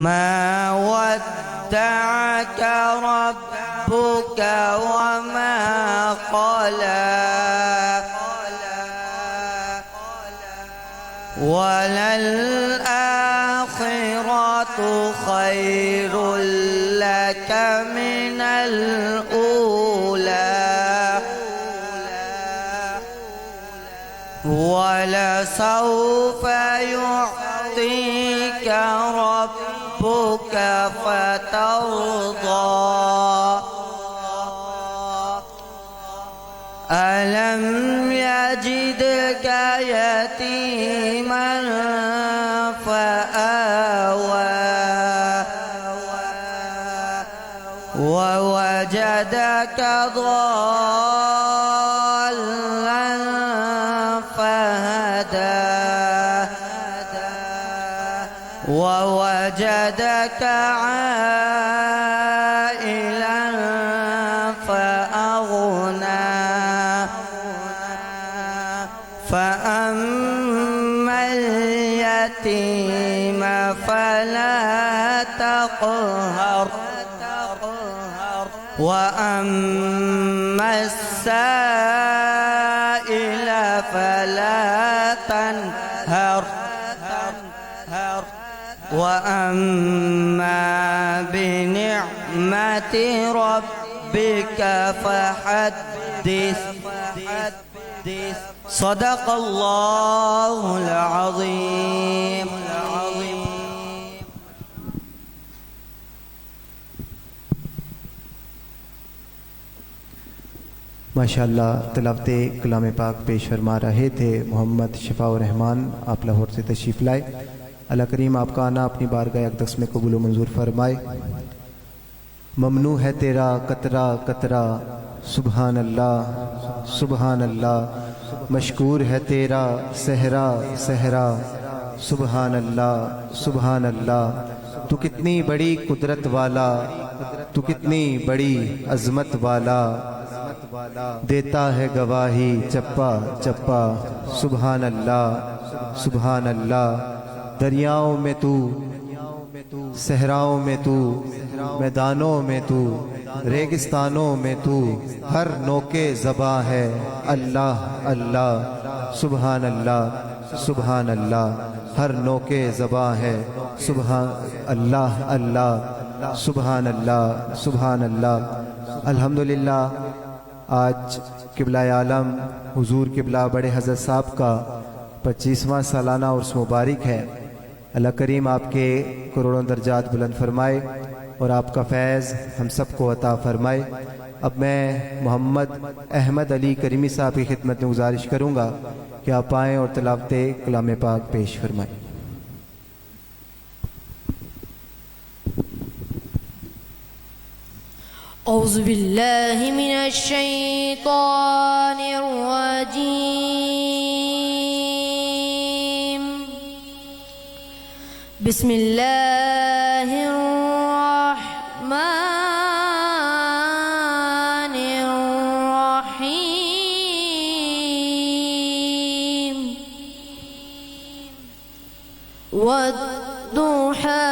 ما ودعك ربك وما قلى وللآخرة خير لك من الأولى ولسوف يعطيك ربك فترضى ألم يجدك يتيما فآوى ووجدك ضالا فهدى ووجدك عائلا فأغنى فأما اليتيم فلا تقهر وأما السائل فلا تنهر وأما بنعمة ربك فحدث صدق الله العظيم. ماشاءاللہ تلاوت کلام پاک پیش فرما رہے تھے محمد شفاء الرحمان، آپ لاہور سے تشریف لائے۔ اللہ کریم آپ کا آنا اپنی بارگاہ اقدس میں قبول و منظور فرمائے۔ ممنوع ہے تیرا قطرہ قطرہ سبحان اللہ سبحان اللہ، مشکور ہے تیرا صحرا صحرا سبحان اللہ سبحان اللہ۔ تو کتنی بڑی قدرت والا، تو کتنی بڑی عظمت والا، دیتا ہے گواہی چپا چپا سبحان اللہ سبحان اللہ۔ دریاؤں میں تو، صحراؤں میں تو، میدانوں میں تو، ریگستانوں میں تو، ہر نوکے زباں ہے اللہ اللہ سبحان اللہ سبحان اللہ۔ ہر نوکے زباں ہے سبحان اللہ اللہ سبحان اللہ سبحان اللہ۔ الحمدللہ آج قبلہ عالم حضور قبلہ بڑے حضرت صاحب کا 25واں سالانہ عرس مبارک ہے۔ اللہ کریم آپ کے کروڑوں درجات بلند فرمائے اور آپ کا فیض ہم سب کو عطا فرمائے۔ اب میں محمد احمد علی کریمی صاحب کی خدمت میں گزارش کروں گا کہ آپ آئیں اور تلاوت کلام پاک پیش فرمائیں۔ اعوذ باللہ من الشیطان الرجیم، بسم اللہ الرحمن الرحیم، والضحى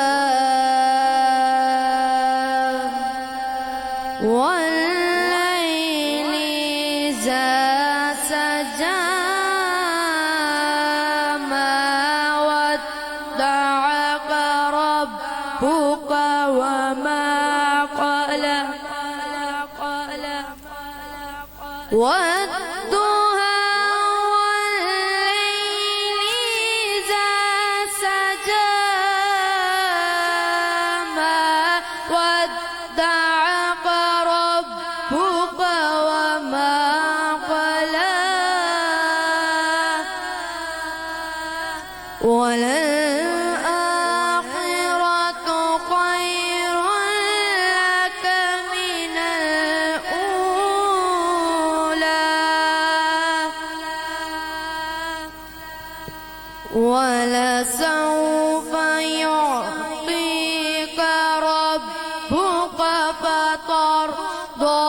والليل إذا سجى، ما ودعك ربك وما قلى، والضحى والليل إذا سجى، ما ودعك ربك وما قلى، وللآخرة خير لك من الأولى، ولسوف يعطيك ربك فترضى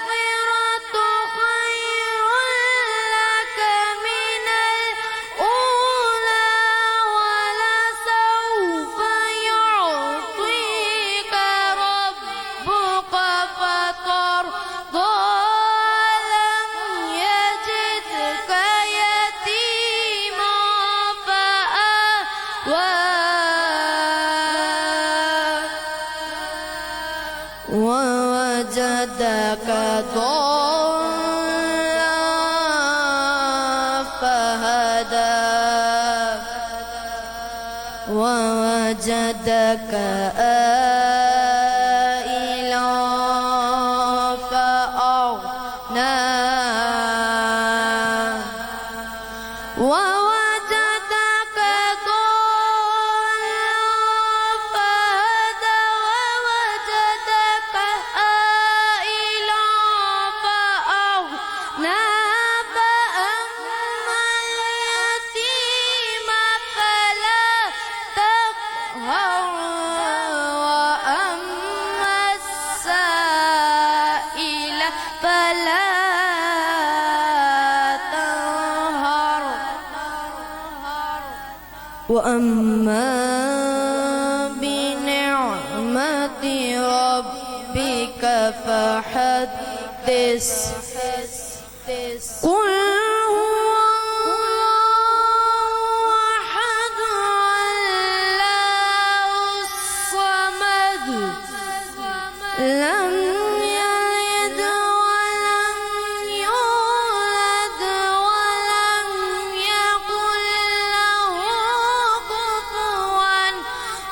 وللآخرة خير ضالا فهدى ووجدك عائلا فأغنى ووجدك ضالا فهدى ووجدك عائلا فأغنى فأما اليتيم فلا تقهر وأما السائل فلا تنهر وأما بنعمة ربك فحدث قل هو الله أحد الله الصمد لم يلد ولم يولد ولم يكن له كفوا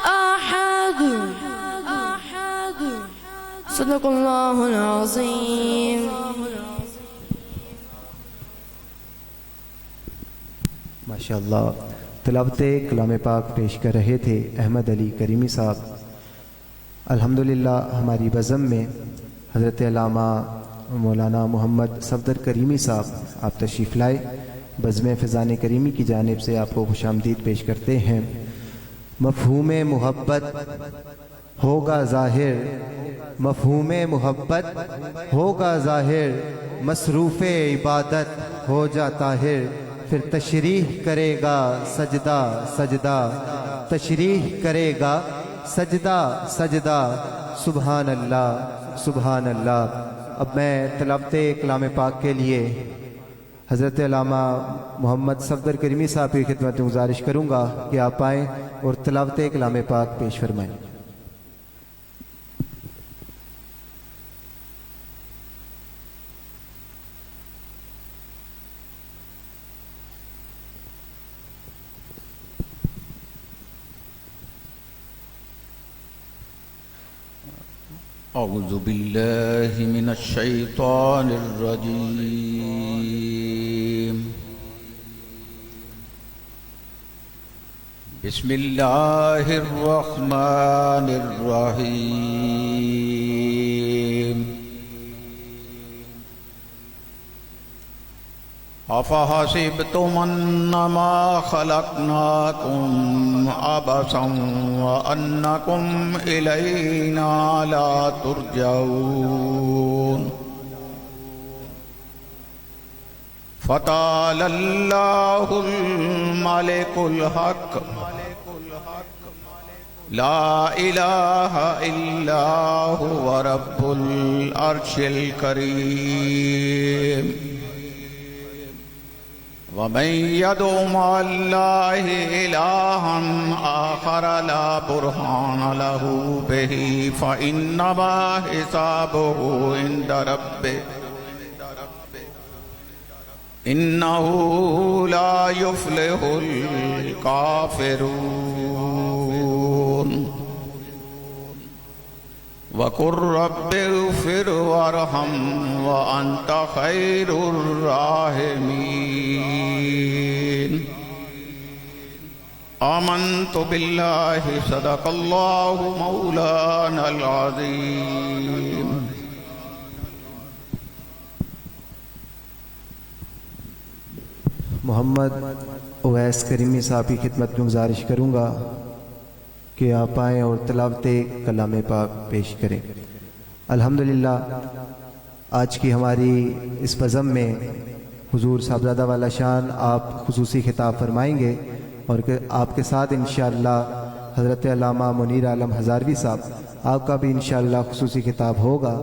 أحد صدق الله العظيم. ماشاءاللہ تلاوت کلام پاک پیش کر رہے تھے احمد علی کریمی صاحب. الحمدللہ ہماری بزم میں حضرت علامہ مولانا محمد صفدر کریمی صاحب آپ تشریف لائے. بزم فیضان کریمی کی جانب سے آپ کو خوش آمدید پیش کرتے ہیں. مفہوم محبت ہوگا ظاہر، مفہوم محبت ہوگا ظاہر، مصروف عبادت ہو جا طاہر، پھر تشریح کرے گا سجدہ سجدہ، تشریح کرے گا سجدہ سجدہ. سبحان اللہ سبحان اللہ. اب میں تلاوت کلام پاک کے لیے حضرت علامہ محمد صفدر کریمی صاحب کی خدمت میں گزارش کروں گا کہ آپ آئیں اور تلاوت کلام پاک پیش فرمائیں. أعوذ بالله من الشيطان الرجيم. بسم الله الرحمن الرحيم. أفحسبتم أنما خلقناكم عبثا وأنكم إلينا لا ترجعون. فتعالى الله الملك الحق لا إله إلا هو رب العرش الكريم. ومن يدع مع الله إلها آخر لا برهان له به فإنما حسابه عند ربه إنه لا يفلح الكافرون. وقل رب اغفر وارحم وأنت خير الراحمين. آمنت بالله صدق الله مولانا العظيم. محمد اویس کریمی صاحب کی خدمت میں گزارش کروں گا کہ آپ آئیں اور تلاوت کلام پاک پیش کریں. الحمدللہ آج کی ہماری اس بزم میں حضور صاحبزادہ والا شان آپ خصوصی خطاب فرمائیں گے اور آپ کے ساتھ انشاءاللہ حضرت علامہ منیر عالم ہزاروی صاحب آپ کا بھی انشاءاللہ خصوصی خطاب ہوگا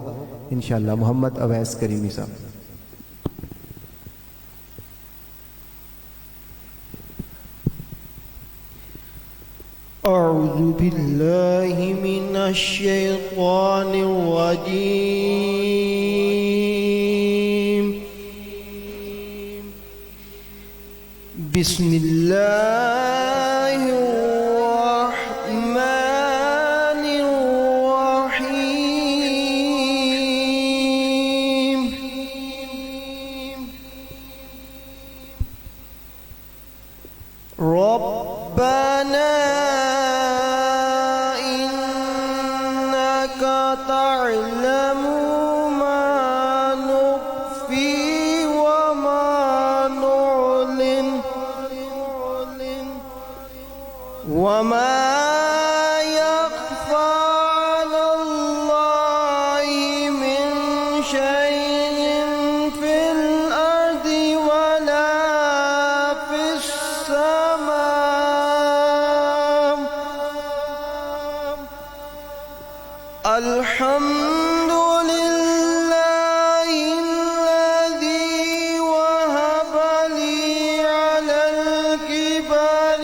انشاءاللہ. محمد اویس کریمی صاحب. أعوذ بالله من الشيطان الرجيم. بسم الله الرحمن الرحيم ربنا إنك تعلم ما نخفي وما نعلن وما يخفى على الله من شيء في الأرض ولا في السماء الحمد لله الذي وهب لي على الكبر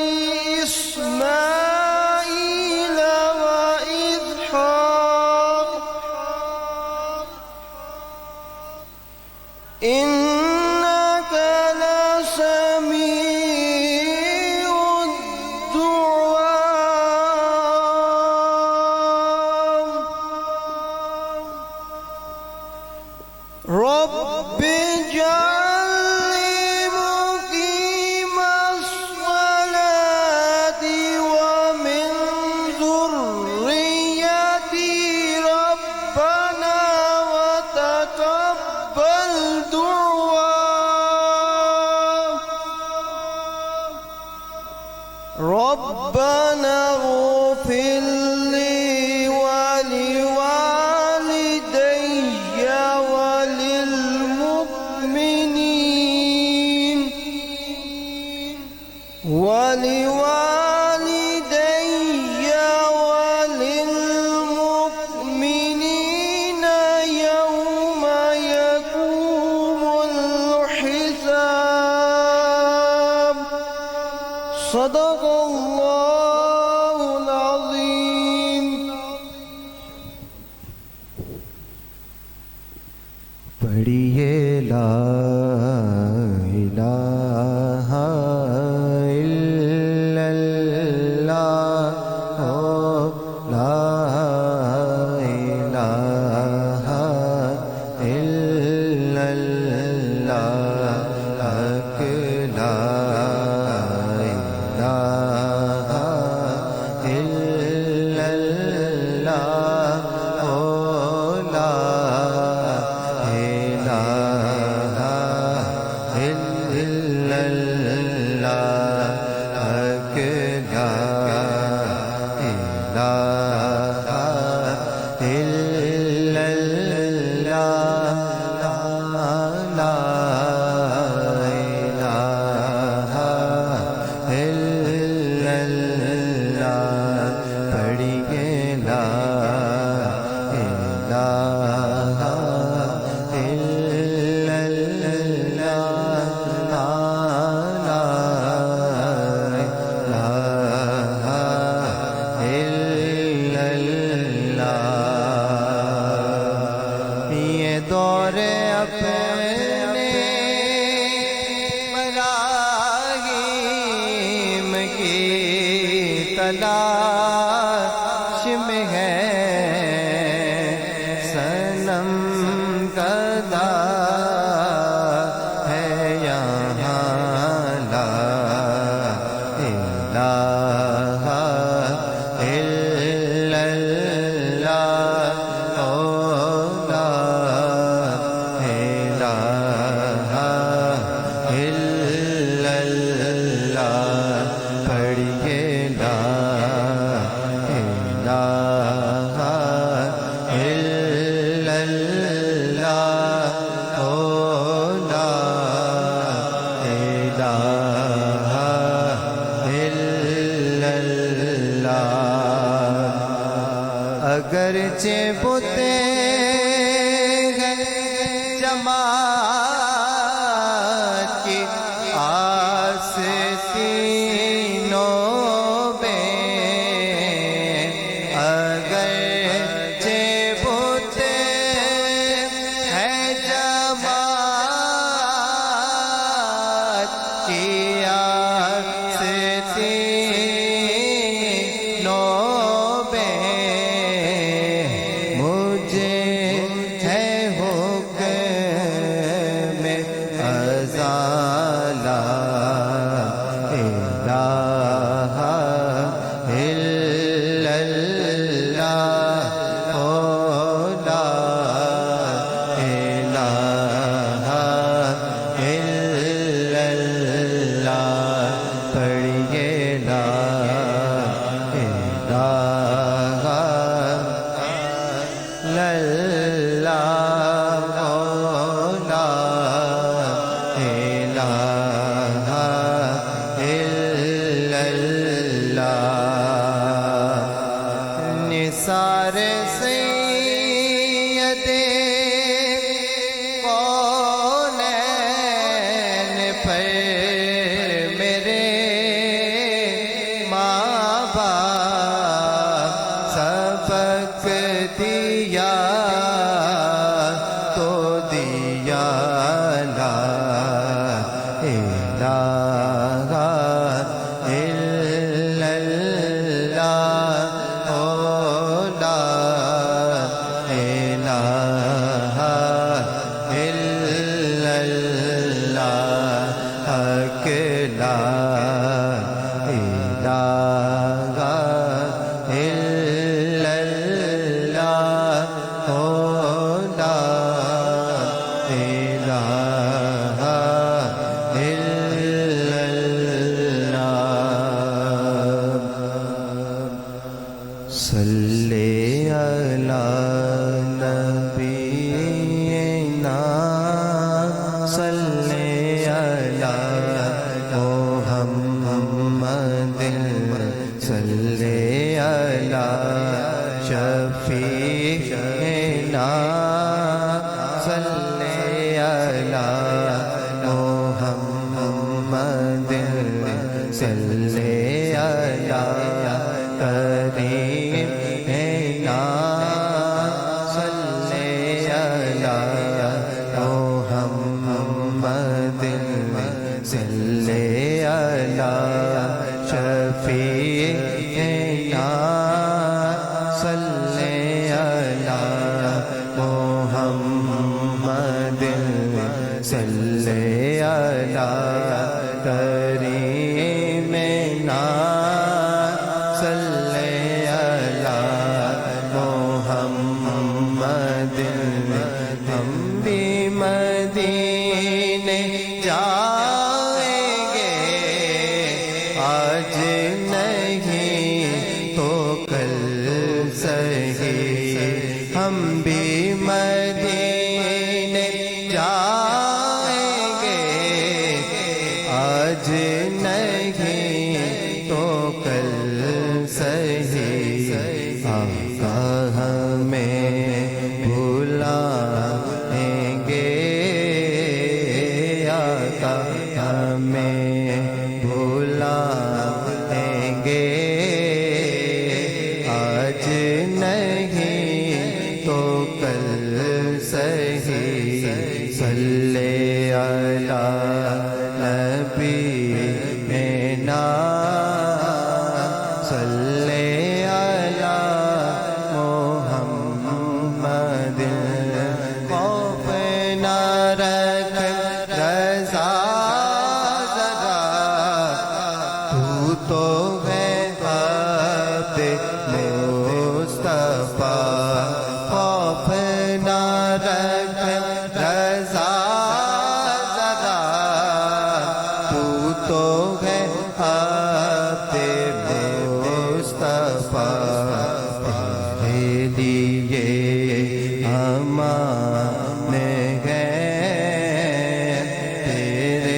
إسماعيل وإسحاق إنك لسميع الدعاء رب اجعلني مقيم الصلاة ومن ذريتي ربنا وتقبل دعاء ربنا اغفر لي ولوالدي وللمؤمنين وللمؤمنين يوم يقوم الحساب صدق الله العظيم پڑھیے لا الہ الا اللہ لا الہ الا اللہ حق لا الہ الا اللہ لا دور اپنے مراغیم کی تلاش میں ہے صنم گدا ہے یہاں لا الہ الا اللہ اگرچہ بوتے ہیں جماعت کی آستینوں میں اگرچہ بوتے ہیں جماعت کی رضا لا الہ الا اللہ لا الہ الا اللہ پڑھیے لا الہ الا اللہ لا الہ الا اللہ نثار سید کونین پر میرے ماں باپ سبق دیا تو دیا لا الہ الا اللہ لا الہ الا اللہ حق لا الہ الا اللہ لا الہ الا اللہ صلی علی نبینا صلی علی محمد صلی علی شفیعنا صلی علی محمد صلی علی کریمنا صلی علی محمد صلی علی شفیعنا صلی علی محمد صلی علی کریمنا صلی علی محمد ہم بھی مدینے جائیں گے آج نہیں تو کل سہی ہم بھی مدینے جائیں گے آج نہیں تو کل سہی آقا ہمیں بھلائیں گے آقا ہمیں بھلائیں گے آج نہیں تو کل سہی صلی علی نبینا صلی علی محمد خوف نہ رکھ رضا ذرا تو ہے عبد مصطفیٰ خوف نہ رکھ رضا ذرا تو ہے عبد مصطفیٰ تیرے لیے امان ہے تیرے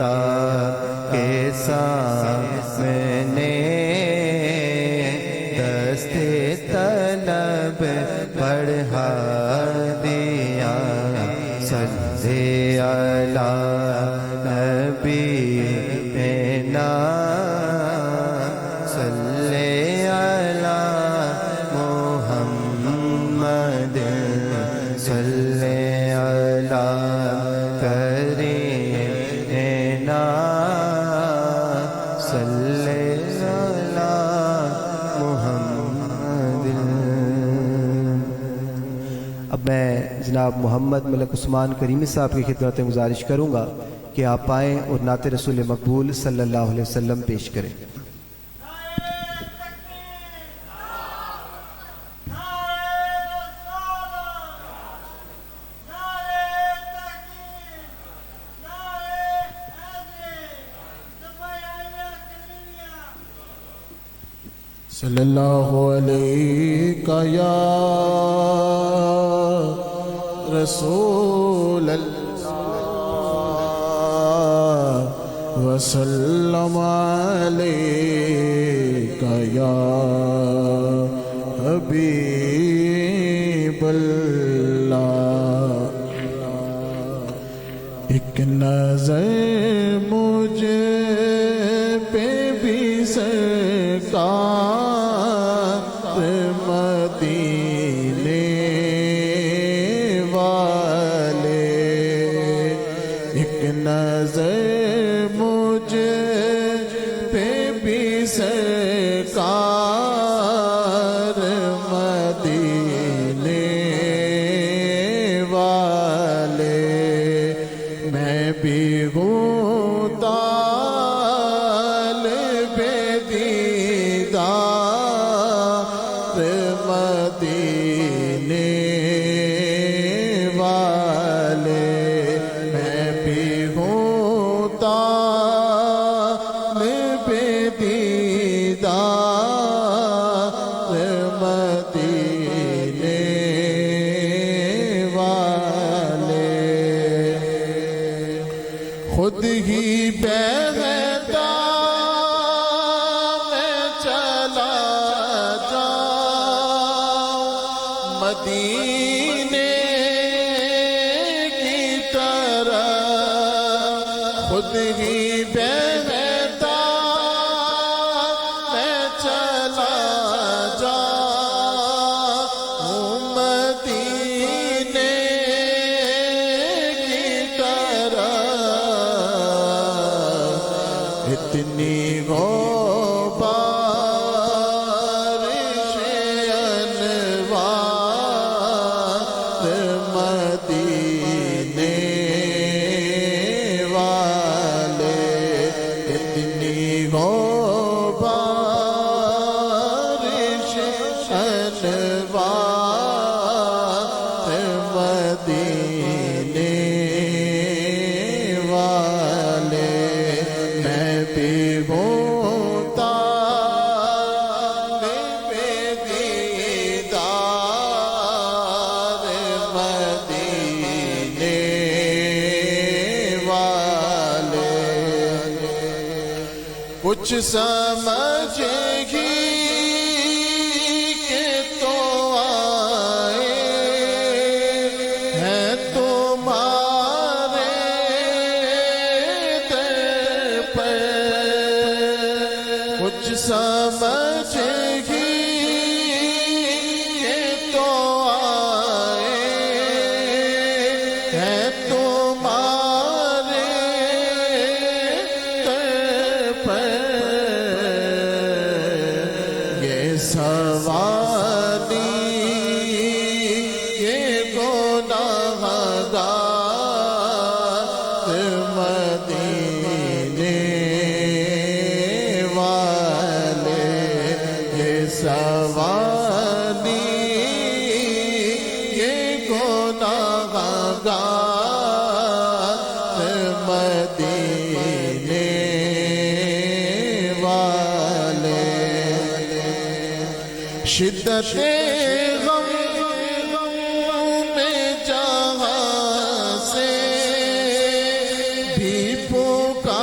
عطا کے سامنے دست طلب بڑھا دیا صلی علی نبینا صلی علی محمد صلی علی کریمنا صلی علی محمد۔ اب میں جناب محمد ملک عثمان کریمی صاحب کی خدمت میں گزارش کروں گا کہ آپ آئیں اور نعت رسول مقبول صلی اللہ علیہ وسلم پیش کریں۔ صلی اللہ علیہ یا رسول اللہ وسلم علیک یا حبیب اللہ۔ ایک نظر مجھے پہ بھی سرکار مدینے والے، ایک نظر مجھے پہ بھی سرکار مدینے والے، میں بھی ہوں طالب دیدار مدینے والے، میں بھی ہوں طالب دیدار مدینے والے۔ خود ہی بہتا میں چلا جاؤں مدینے کی طرف، خود ہی بہتا میں چلا جاؤں مدینے کی طرف، اتنی بارش انوار مدینے والے، اتنی بارش انوار مدینے والے، میں بھی ہوں طالب دیدار مدینے والے۔ کچھ سمجھ ہی کہ تو آئے ہیں تمہارے در پر، کچھ سمجھ ہی کہ تو آئے ہیں تمہارے در پر، یہ سواری یہ گناہ گار مدینے والے، یہ سواری یہ گناہ گار مدینے والے، شدت غم میں جہاں سے بھی پکار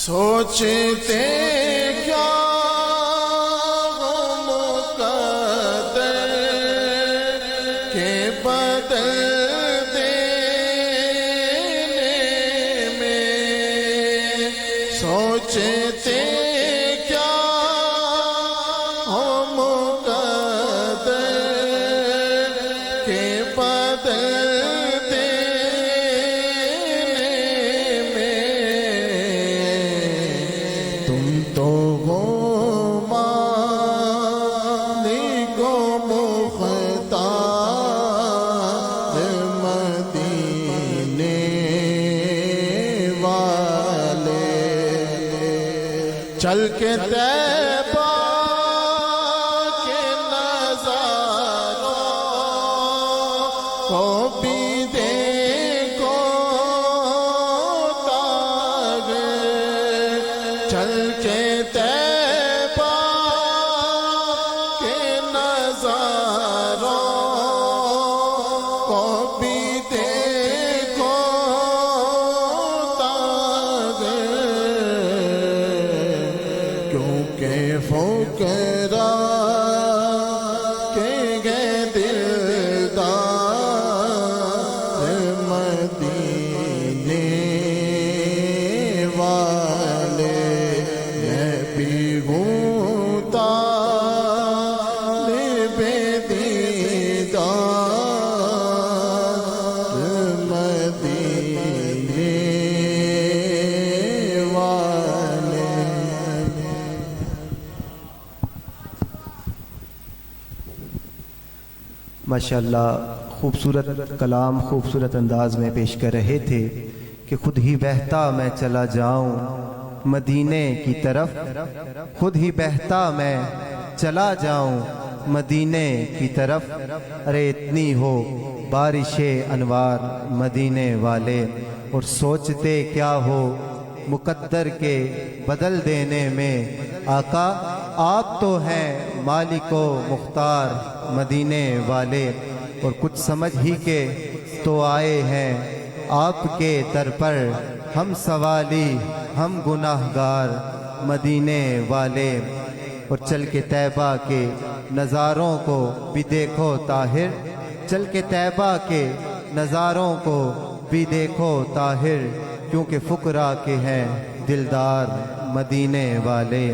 سوچتے کیا غم مقدر کے بدل دینے میں، سوچتے کیا غم مقدر کے بدل چل کے طیبہ کے نظاروں کو بھی دیکھو تاج، چل کے طیبہ کے نظاروں کو بھی دیکھو تاج، کیونکہ فقراء کے گئے دلدار مدینے والے، میں بھی ہوں طالب دیدار مدینے والے۔ ماشاءاللہ خوبصورت کلام خوبصورت انداز میں پیش کر رہے تھے کہ خود ہی بہتا میں چلا جاؤں مدینے کی طرف، خود ہی بہتا میں چلا جاؤں مدینے کی طرف، ارے اتنی ہو بارش انوار مدینے والے، اور سوچتے کیا ہو مقدر کے بدل دینے میں، آقا آپ تو ہیں مالک و مختار مدینے والے، اور کچھ سمجھ ہی کے تو آئے ہیں آپ کے در پر، ہم سوالی ہم گناہگار مدینے والے، اور چل کے طیبہ کے نظاروں کو بھی دیکھو طاہر، چل کے طیبہ کے نظاروں کو بھی دیکھو طاہر، کیونکہ فقراء کے ہیں دلدار مدینے والے،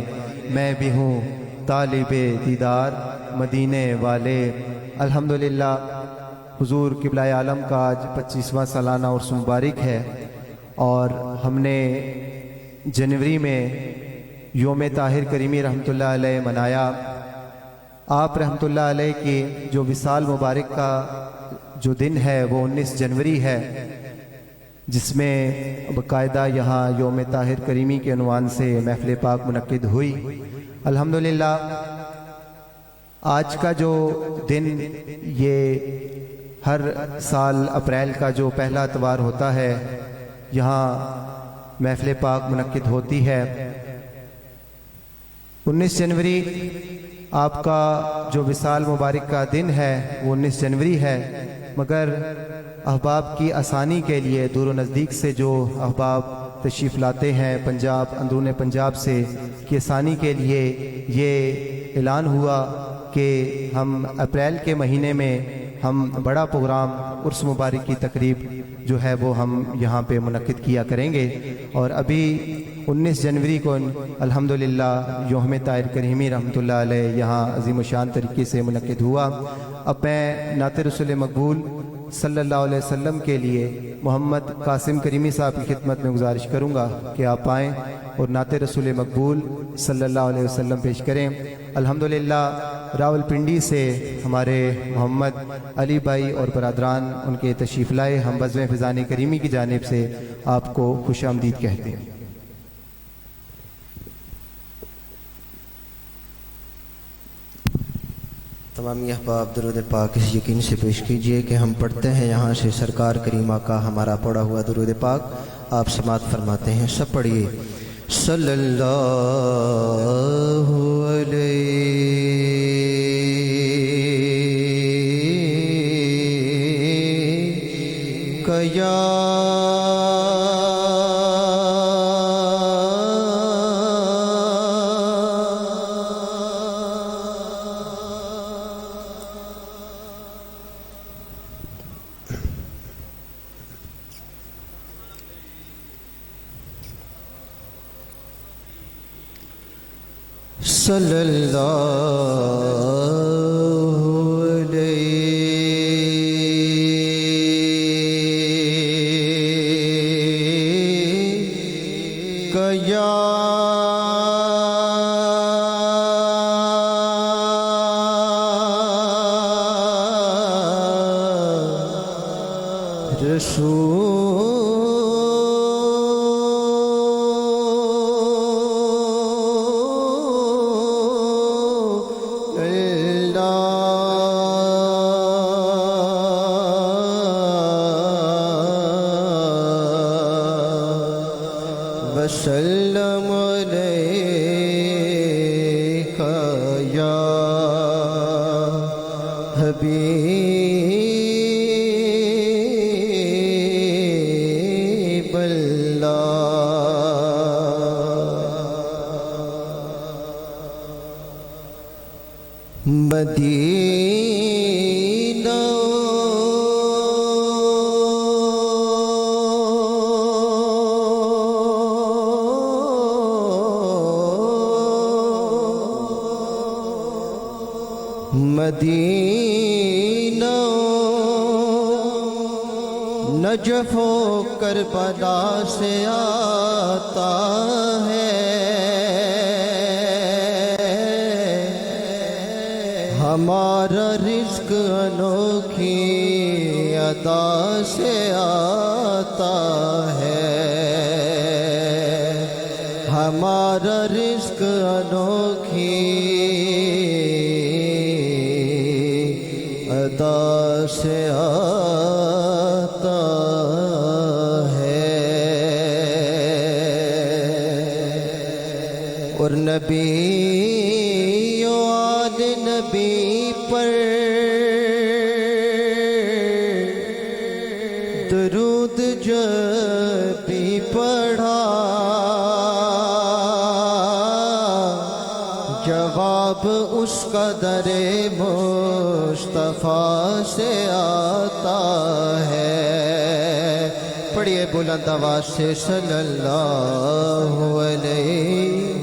میں بھی ہوں طالب دیدار مدینے والے۔ الحمدللہ حضور قبلہ عالم کا آج 25واں سالانہ عرس مبارک ہے، اور ہم نے جنوری میں یوم طاہر کریمی رحمۃ اللہ علیہ منایا۔ آپ رحمۃ اللہ علیہ کی جو وصال مبارک کا جو دن ہے وہ 19 جنوری ہے، جس میں باقاعدہ یہاں یوم طاہر کریمی کے عنوان سے محفل پاک منعقد ہوئی۔ الحمدللہ آج کا جو دن یہ ہر سال اپریل کا جو پہلا اتوار ہوتا ہے یہاں محفل پاک منعقد ہوتی ہے۔ 19 جنوری آپ کا جو وصال مبارک کا دن ہے وہ 19 جنوری ہے، مگر احباب کی آسانی کے لیے دور و نزدیک سے جو احباب تشریف لاتے ہیں پنجاب اندرون پنجاب سے، کی آسانی کے لیے یہ اعلان ہوا کہ ہم اپریل کے مہینے میں ہم بڑا پروگرام عرس مبارک کی تقریب جو ہے وہ ہم یہاں پہ منعقد کیا کریں گے، اور ابھی 19 جنوری کو الحمدللہ یوم طاہر کریمی رحمۃ اللہ علیہ یہاں عظیم الشان طریقے سے منعقد ہوا۔ اب میں نعت رسول مقبول صلی اللہ علیہ وسلم کے لیے محمد قاسم کریمی صاحب کی خدمت میں گزارش کروں گا کہ آپ آئیں اور نعت رسول مقبول صلی اللہ علیہ وسلم پیش کریں۔ الحمدللہ راولپنڈی سے ہمارے محمد علی بھائی اور برادران ان کے تشریف لائے، ہم بزم فضان کریمی کی جانب سے آپ کو خوش آمدید کہتے ہیں۔ تمامی احباب درود پاک اس یقین سے پیش کیجئے کہ ہم پڑھتے ہیں یہاں سے سرکار کریمہ کا ہمارا پڑھا ہوا درود پاک، آپ سماعت فرماتے ہیں، سب پڑھیے۔ صلی اللہ علیہ یا صلی اللہ علیہ یا وسلم علیک یا حبیب اللہ مدینہ مدینہ نجف و کربلا سے آتا ہے ہمارا رزق انوکھی ادا سے آتا ہے ہمارا رزق انوکھی ادا سے آتا ہے اور نبی و آل نبی پر درود جب بھی پڑھا جواب اس کا در مصطفیٰ سے آتا ہے پڑھیے بلند آواز سے صلی اللہ علیہ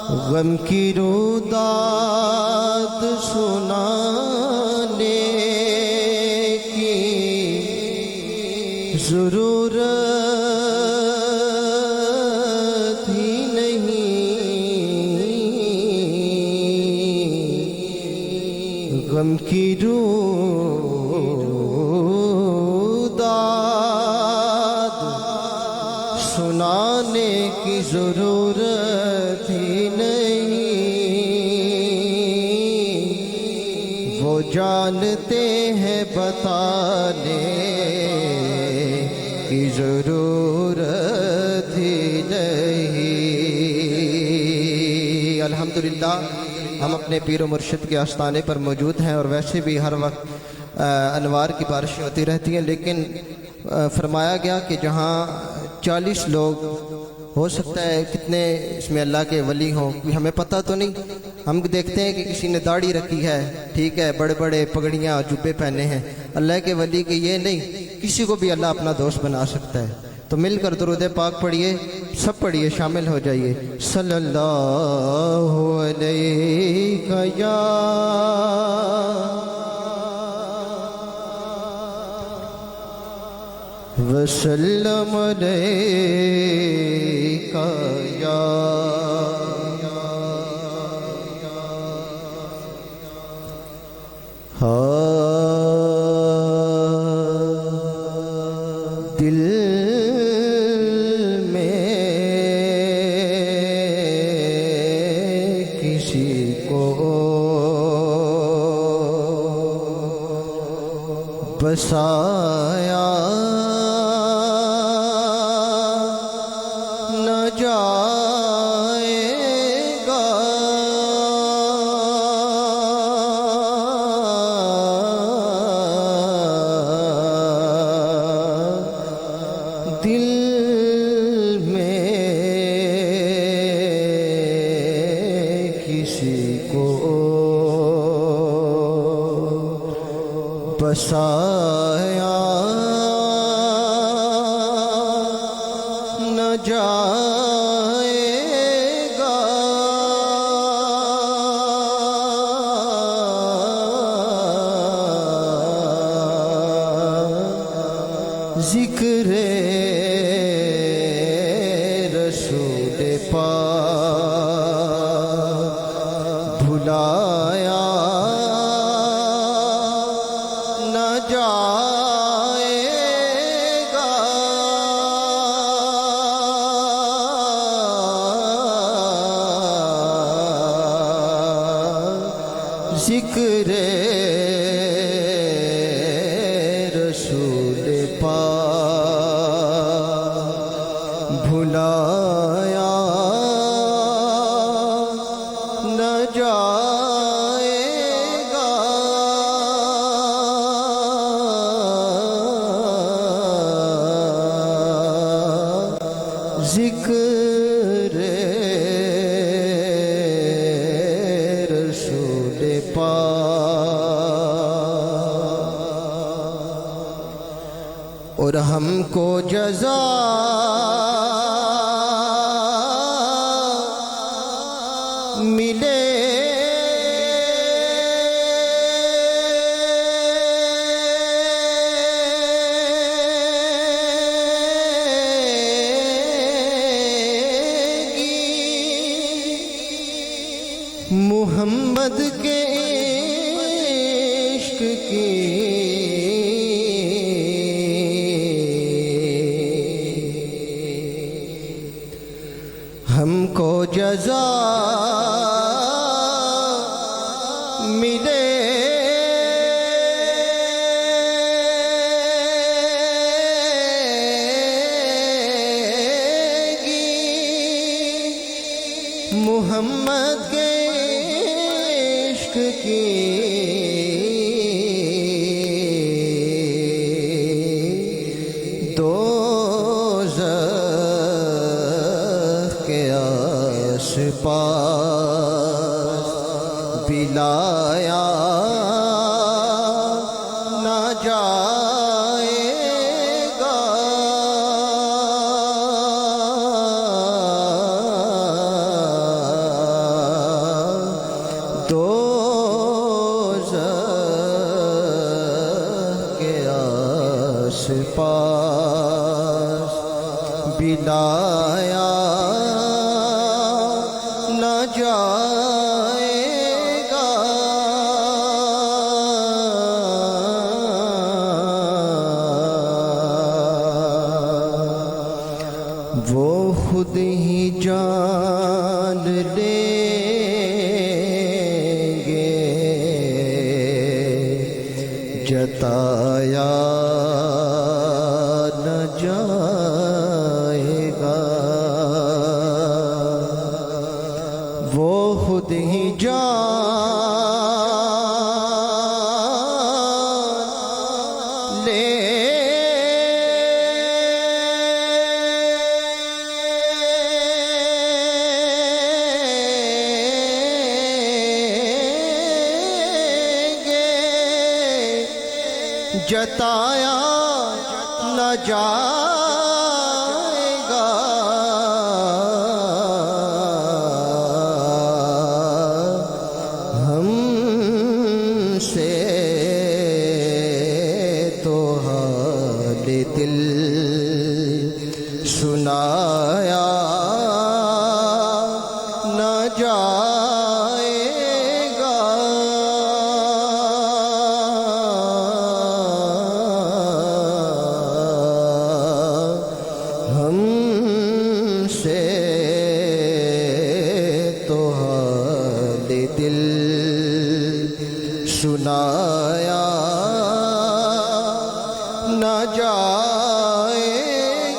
غم کی روداد سنانے کی ضرورت ہی نہیں غم کی روداد سنانے کی ضرورت ہی نہیں وہ جانتے ہیں بتانے کی ضرورت ہی نہیں الحمدللہ ہم اپنے پیر و مرشد کے آستانے پر موجود ہیں اور ویسے بھی ہر وقت انوار کی بارشیں ہوتی رہتی ہیں لیکن فرمایا گیا کہ جہاں 40 لوگ ہو سکتا ہے کتنے اس میں اللہ کے ولی ہوں ہمیں پتہ تو نہیں ہم دیکھتے ہیں کہ کسی نے داڑھی رکھی ہے ٹھیک ہے بڑے بڑے پگڑیاں جبے پہنے ہیں اللہ کے ولی کے یہ نہیں کسی کو بھی اللہ اپنا دوست بنا سکتا ہے تو مل کر درود پاک پڑھیے سب پڑھیے شامل ہو جائیے صلی اللہ علیہ یا وسلم علیک یا دل میں کسی کو بسایا نہ جائے گا دل میں کسی کو بسایا نہ جائے گا ذکر رسول پاک بھلایا نہ جائے گا ذکر رسول پاک بھلایا نہ جائے گا ذکر رسول پاک اور ہم کو جزا ملے محمد کے عشق کی ہم کو جزا ملے گی محمد کے عشق کی دوزخ کے آس پاس بلایا نہ جائے گا دوزخ کے آس پاس بلایا نہ جائے گا وہ خود ہی جان لیں گے جتایا نہ جائے گا وہ خود ہی جان لیں گے جتایا نہ جائے گا ہم سے تو حال دل سنایا نہ جائے گا ہم سے تو حال دل سنایا نہ جائے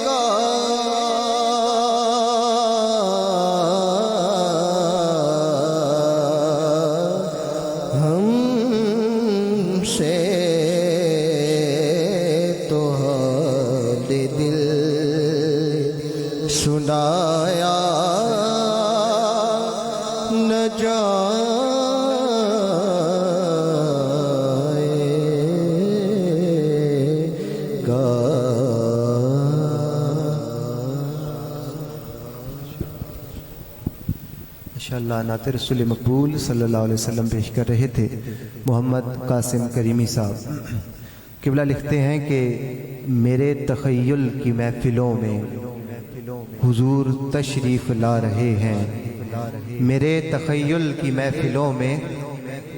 گا ہم سے تو حال دل سنایا نہ جائے گا۔ ماشاءاللہ نعت رسول مقبول صلی اللہ علیہ وسلم پیش کر رہے تھے محمد قاسم کریمی صاحب۔ قبلہ لکھتے ہیں کہ میرے تخیل کی محفلوں میں حضور تشریف لا رہے ہیں، میرے تخیل کی محفلوں میں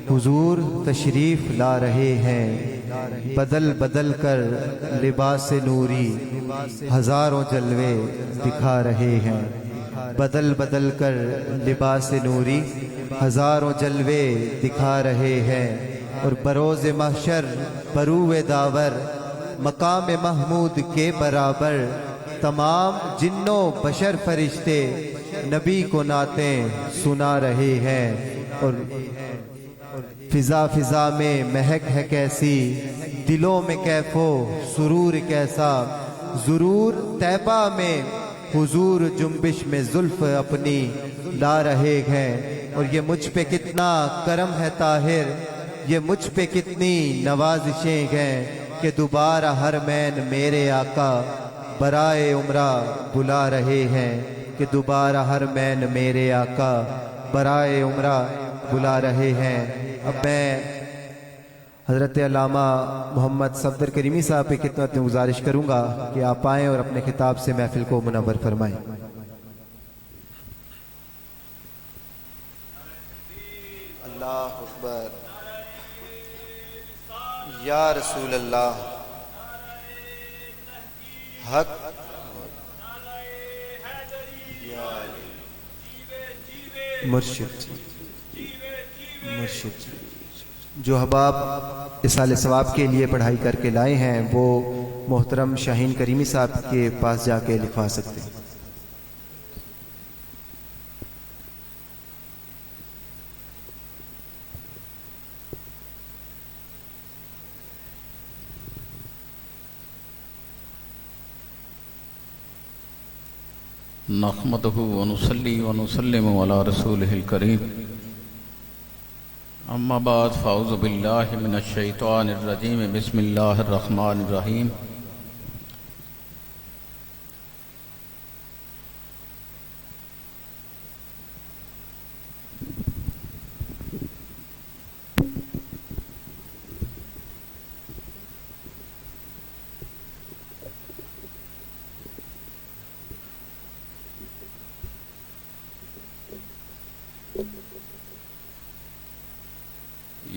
حضور تشریف لا رہے ہیں، بدل بدل کر لباس نوری ہزاروں جلوے دکھا رہے ہیں، بدل بدل کر لباس نوری ہزاروں جلوے دکھا رہے ہیں، اور بروز محشر بروئے داور مقام محمود کے برابر تمام جنوں بشر فرشتے نبی کو نعتیں سنا رہے ہیں، اور فضا فضا میں مہک ہے کیسی، دلوں میں کیف و سرور کیسا، ضرور طیبہ میں حضور جنبش میں زلف اپنی لا رہے ہیں، اور یہ مجھ پہ کتنا کرم ہے طاہر، یہ مجھ پہ کتنی نوازشیں ہیں کہ دوبارہ حرمین میرے آقا برائے عمرہ بلا رہے ہیں، کہ دوبارہ حرمین میرے آقا برائے عمرہ بلا رہے ہیں۔ اب میں حضرت علامہ محمد صفدر کریمی صاحب کی خدمت میں گزارش کروں گا کہ آپ آئیں اور اپنے خطاب سے محفل کو منور فرمائیں۔ اللہ اکبر، یا رسول اللہ، حق مرشد جو احباب اصال ثواب کے لیے پڑھائی کر کے لائے ہیں وہ محترم شاہین کریمی صاحب کے پاس جا کے لکھوا سکتے ہیں۔ نحمدہ ونصلی ونسلم علی رسولہ الکریم، اما بعد فاعوذ باللہ من الشیطان الرجیم، بسم اللہ الرحمن الرحیم۔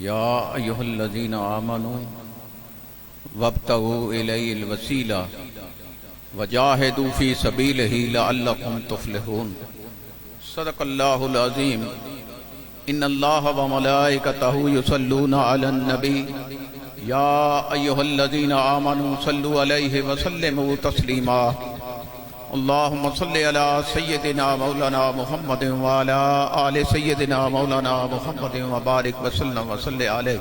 یا ایھا الذین آمنوا وابتغوا الیہ الوسیلہ وجاہدوا فی سبیلہ لعلکم تفلحون۔ صدق اللہ العظیم۔ ان اللہ وملائکتہ یصلون علی النبی یا ایھا الذین آمنوا صلوا علیہ وسلموا تسلیما۔ اللہم صلی علی سیدنا مولانا محمد وعلی آل سیدنا مولانا محمد وبارک وسلم وصلی علیہ۔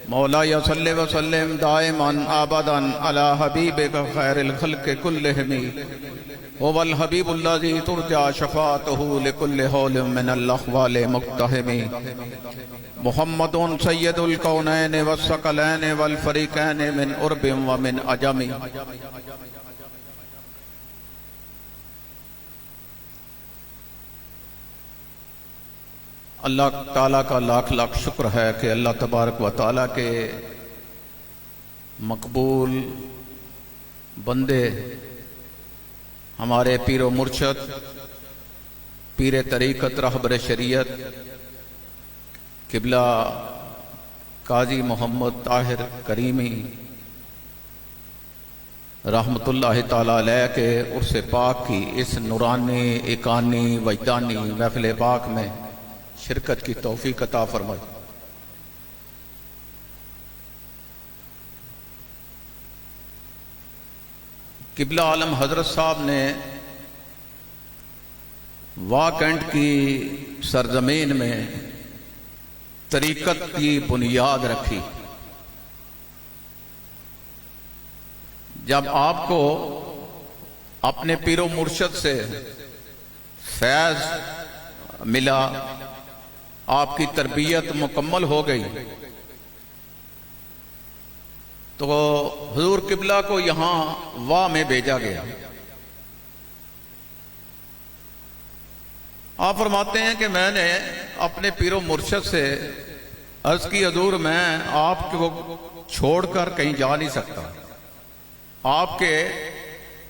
مولایا صلی وسلم دائما ابدا علی حبیبک خیر الخلق کلہم، هو الحبیب الذی ترجى شفاعته لكل حول من الاحوال مقتحم۔ محمد سید الکونین والثقلین والفریقین من عرب ومن عجم۔ اللہ تعالیٰ کا لاکھ لاکھ شکر ہے کہ اللہ تبارک و تعالیٰ کے مقبول بندے ہمارے پیر و مرشد، پیر طریقت، رہبر شریعت قبلہ قاضی محمد طاہر کریمی رحمت اللہ تعالیٰ علیہ کے عرص پاک کی اس نورانی ایکانی وجدانی محفل پاک میں شرکت کی توفیق عطا فرمائے۔ قبلہ عالم حضرت صاحب نے واکنڈ کی سرزمین میں طریقت کی بنیاد رکھی۔ جب آپ کو اپنے پیر و مرشد سے فیض ملا، آپ کی تربیت مکمل ہو گئی، تو حضور قبلہ کو یہاں واہ میں بھیجا گیا۔ آپ فرماتے ہیں کہ میں نے اپنے پیر و مرشد سے عرض کی، حضور میں آپ کو چھوڑ کر کہیں جا نہیں سکتا، آپ کے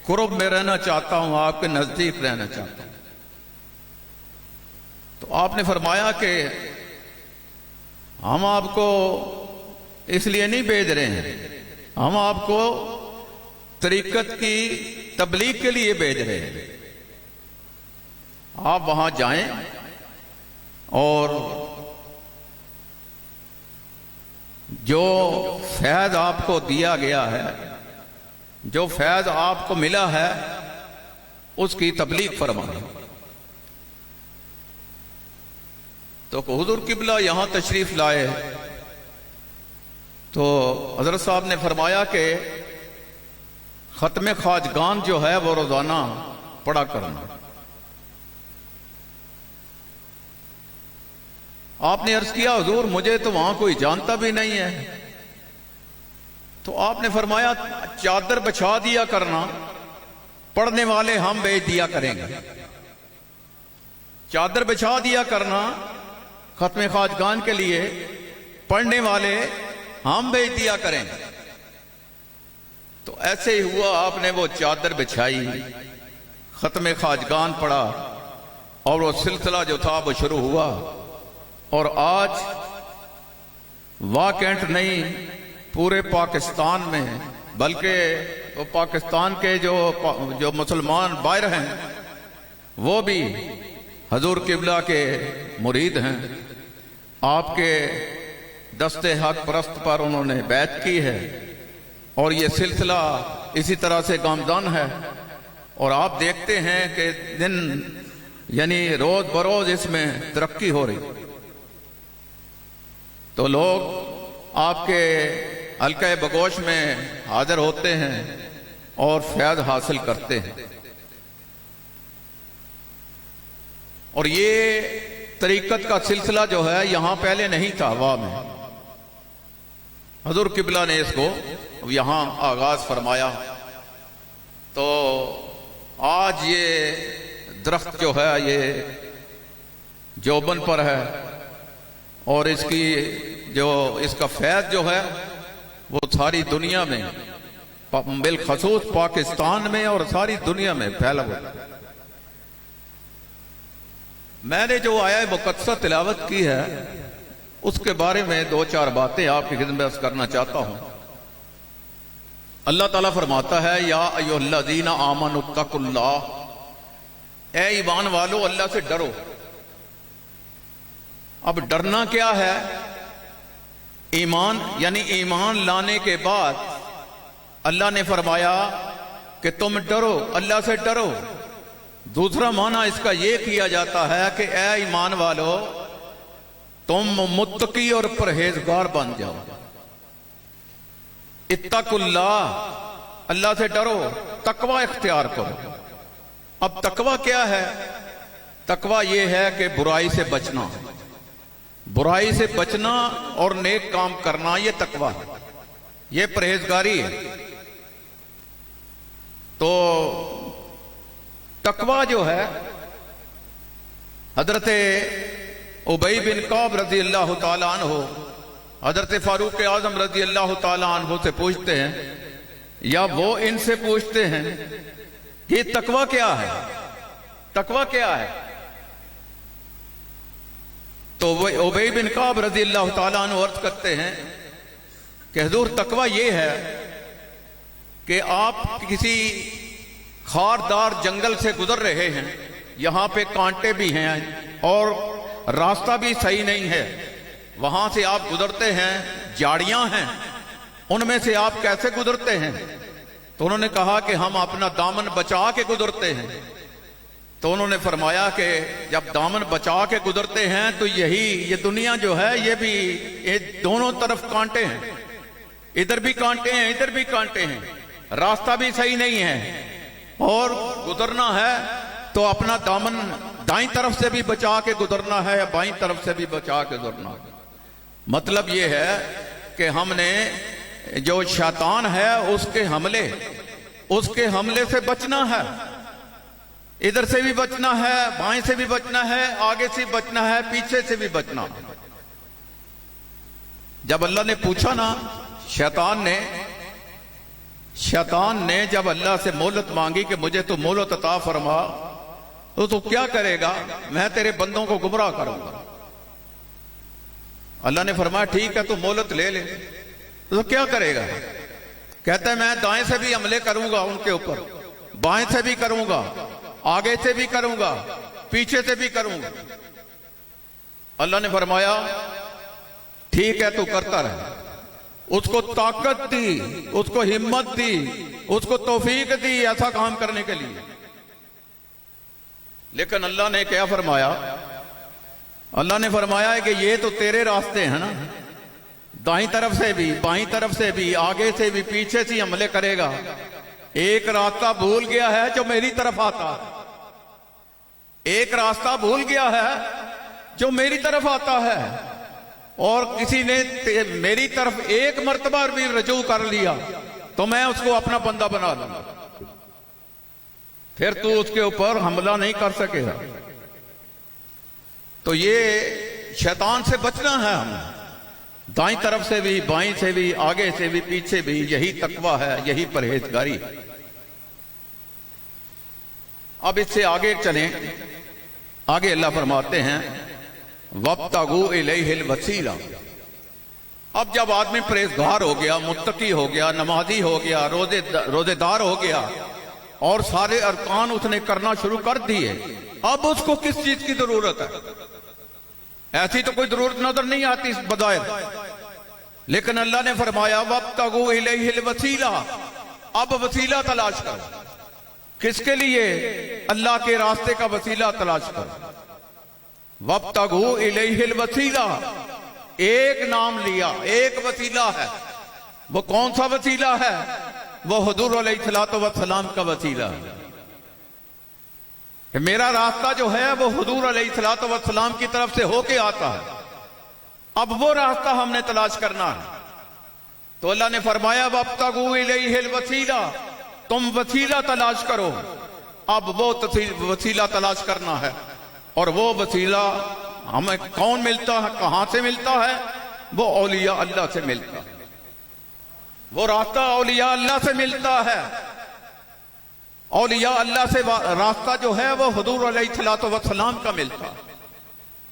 قرب میں رہنا چاہتا ہوں، آپ کے نزدیک رہنا چاہتا ہوں۔ تو آپ نے فرمایا کہ ہم آپ کو اس لیے نہیں بھیج رہے ہیں، ہم آپ کو طریقت کی تبلیغ کے لیے بھیج رہے ہیں، آپ وہاں جائیں اور جو فیض آپ کو دیا گیا ہے، جو فیض آپ کو ملا ہے، اس کی تبلیغ فرمائیں۔ تو حضور قبلہ یہاں تشریف لائے تو حضرت صاحب نے فرمایا کہ ختم خواجگان جو ہے وہ روزانہ پڑھا کرنا۔ آپ نے عرض کیا، حضور مجھے تو وہاں کوئی جانتا بھی نہیں ہے۔ تو آپ نے فرمایا چادر بچھا دیا کرنا، پڑھنے والے ہم بھیج دیا کریں گے۔ چادر بچھا دیا کرنا ختم خواجگان کے لیے، پڑھنے والے ہم بھیج دیا کریں گے۔ تو ایسے ہی ہوا، آپ نے وہ چادر بچھائی، ختم خواجگان پڑھا، اور وہ سلسلہ جو تھا وہ شروع ہوا۔ اور آج واقعات نہیں پورے پاکستان میں، بلکہ وہ پاکستان کے جو مسلمان باہر ہیں وہ بھی حضور قبلہ کے مرید ہیں، آپ کے دست حق پرست پر انہوں نے بیعت کی ہے، اور یہ سلسلہ اسی طرح سے گامزن ہے۔ اور آپ دیکھتے ہیں کہ دن یعنی روز بروز اس میں ترقی ہو رہی۔ تو لوگ آپ کے حلقہ بگوش میں حاضر ہوتے ہیں اور فیض حاصل کرتے ہیں۔ اور یہ طریقت کا سلسلہ جو ہے یہاں پہلے نہیں تھا، واہ میں حضور قبلہ نے اس کو یہاں آغاز فرمایا۔ تو آج یہ درخت جو ہے یہ جوبن پر ہے، اور اس کا فیض جو ہے وہ ساری دنیا میں، بالخصوص پاکستان میں اور ساری دنیا میں پھیلا ہوا ہے۔ میں نے جو آیا مقدسہ تلاوت کی ہے اس کے بارے میں دو چار باتیں آپ کی خدمت میں کرنا چاہتا ہوں۔ اللہ تعالیٰ فرماتا ہے، یا ایھا الذین آمنوا اتقوا اللہ، اے ایمان والو اللہ سے ڈرو۔ اب ڈرنا کیا ہے؟ ایمان، یعنی ایمان لانے کے بعد اللہ نے فرمایا کہ تم ڈرو، اللہ سے ڈرو۔ دوسرا معنی اس کا یہ کیا جاتا ہے کہ اے ایمان والو تم متقی اور پرہیزگار بن جاؤ۔ اتقوا اللہ، اللہ سے ڈرو، تقوی اختیار کرو۔ اب تقوی کیا ہے؟ تقوی یہ ہے کہ برائی سے بچنا، برائی سے بچنا اور نیک کام کرنا، یہ تقوی ہے، یہ پرہیزگاری ہے۔ تو تقوی جو ہے، حضرت ابی بن کعب رضی اللہ تعالیٰ عنہ حضرت فاروق اعظم رضی اللہ تعالیٰ عنہ سے پوچھتے ہیں، یا وہ ان سے پوچھتے ہیں کہ تقوی کیا ہے؟ تقوی کیا ہے؟ تو وہ ابی بن کعب رضی اللہ تعالیٰ عنہ عرض کرتے ہیں کہ حضور تقوی یہ ہے کہ آپ کسی خاردار جنگل سے گزر رہے ہیں، یہاں پہ کانٹے بھی ہیں اور راستہ بھی صحیح نہیں ہے، وہاں سے آپ گزرتے ہیں، جھاڑیاں ہیں، ان میں سے آپ کیسے گزرتے ہیں؟ تو انہوں نے کہا کہ ہم اپنا دامن بچا کے گزرتے ہیں۔ تو انہوں نے فرمایا کہ جب دامن بچا کے گزرتے ہیں تو یہ دنیا جو ہے یہ بھی دونوں طرف کانٹے ہیں، ادھر بھی کانٹے ہیں ادھر بھی کانٹے ہیں، راستہ بھی صحیح نہیں ہے، اور گزرنا ہے تو اپنا دامن دائیں طرف سے بھی بچا کے گزرنا ہے یا بائیں طرف سے بھی بچا کے گزرنا ہے. مطلب یہ ہے کہ ہم نے جو شیطان ہے اس کے حملے سے بچنا ہے. ادھر سے بھی بچنا ہے، بائیں سے بھی بچنا ہے، آگے سے بھی بچنا ہے، پیچھے سے بھی بچنا ہے. جب اللہ نے پوچھا نا شیطان نے جب اللہ سے مہلت مانگی کہ مجھے تو مہلت عطا فرما تو کیا کرے گا؟ میں تیرے بندوں کو گمراہ کروں گا. اللہ نے فرمایا ٹھیک ہے تو مہلت لے لے. تو کیا کرے گا؟ کہتا ہے میں دائیں سے بھی حملے کروں گا ان کے اوپر، بائیں سے بھی کروں گا، آگے سے بھی کروں گا، پیچھے سے بھی کروں گا. اللہ نے فرمایا ٹھیک ہے تو کرتا رہے. اس کو طاقت دی، اس کو ہمت دی، اس کو توفیق دی ایسا کام کرنے کے لیے. لیکن اللہ نے کیا فرمایا؟ اللہ نے فرمایا کہ یہ تو تیرے راستے ہیں نا، دائیں طرف سے بھی، بائیں طرف سے بھی، آگے سے بھی، پیچھے سے حملے کرے گا. ایک راستہ بھول گیا ہے جو میری طرف آتا ہے، ایک راستہ بھول گیا ہے جو میری طرف آتا ہے، اور کسی نے میری طرف ایک مرتبہ بھی رجوع کر لیا تو میں اس کو اپنا بندہ بنا لوں گا، پھر تو اس کے اوپر حملہ نہیں کر سکے گا. تو یہ شیطان سے بچنا ہے ہمیں، دائیں طرف سے بھی، بائیں سے بھی، آگے سے بھی، پیچھے بھی. یہی تقویٰ ہے، یہی پرہیزگاری. اب اس سے آگے چلیں. آگے اللہ فرماتے ہیں وَابْتَغُوا إِلَيْهِ الْوَسِيلَةَ. اب جب آدمی پرہیزگار ہو گیا، متقی ہو گیا، نمازی ہو گیا، روزے دار ہو گیا اور سارے ارکان اس نے کرنا شروع کر دیے، اب اس کو کس چیز کی ضرورت ہے؟ ایسی تو کوئی ضرورت نظر نہیں آتی بظاہر، لیکن اللہ نے فرمایا وَابْتَغُوا إِلَيْهِ الْوَسِيلَةَ. اب وسیلہ تلاش کر. کس کے لیے؟ اللہ کے راستے کا وسیلہ تلاش کر. وَابْتَغُوا إِلَيْهِ الْوَسِيلَةَ. ایک نام لیا، ایک وسیلہ ہے. وہ کون سا وسیلہ ہے؟ وہ حضور علیہ الصلوۃ والسلام کا وسیلہ ہے. کہ میرا راستہ جو ہے وہ حضور علیہ الصلوۃ والسلام کی طرف سے ہو کے آتا ہے. اب وہ راستہ ہم نے تلاش کرنا ہے. تو اللہ نے فرمایا وَابْتَغُوا إِلَيْهِ الْوَسِيلَةَ. تم وسیلہ تلاش کرو. اب وہ وسیلہ تلاش کرنا ہے، اور وہ وسیلہ ہمیں کون ملتا ہے، کہاں سے ملتا ہے؟ وہ اولیاء اللہ سے ملتا ہے. وہ راستہ اولیاء اللہ سے ملتا ہے. اولیاء اللہ سے راستہ جو ہے وہ حضور علیہ الصلوۃ والسلام کا ملتا ہے.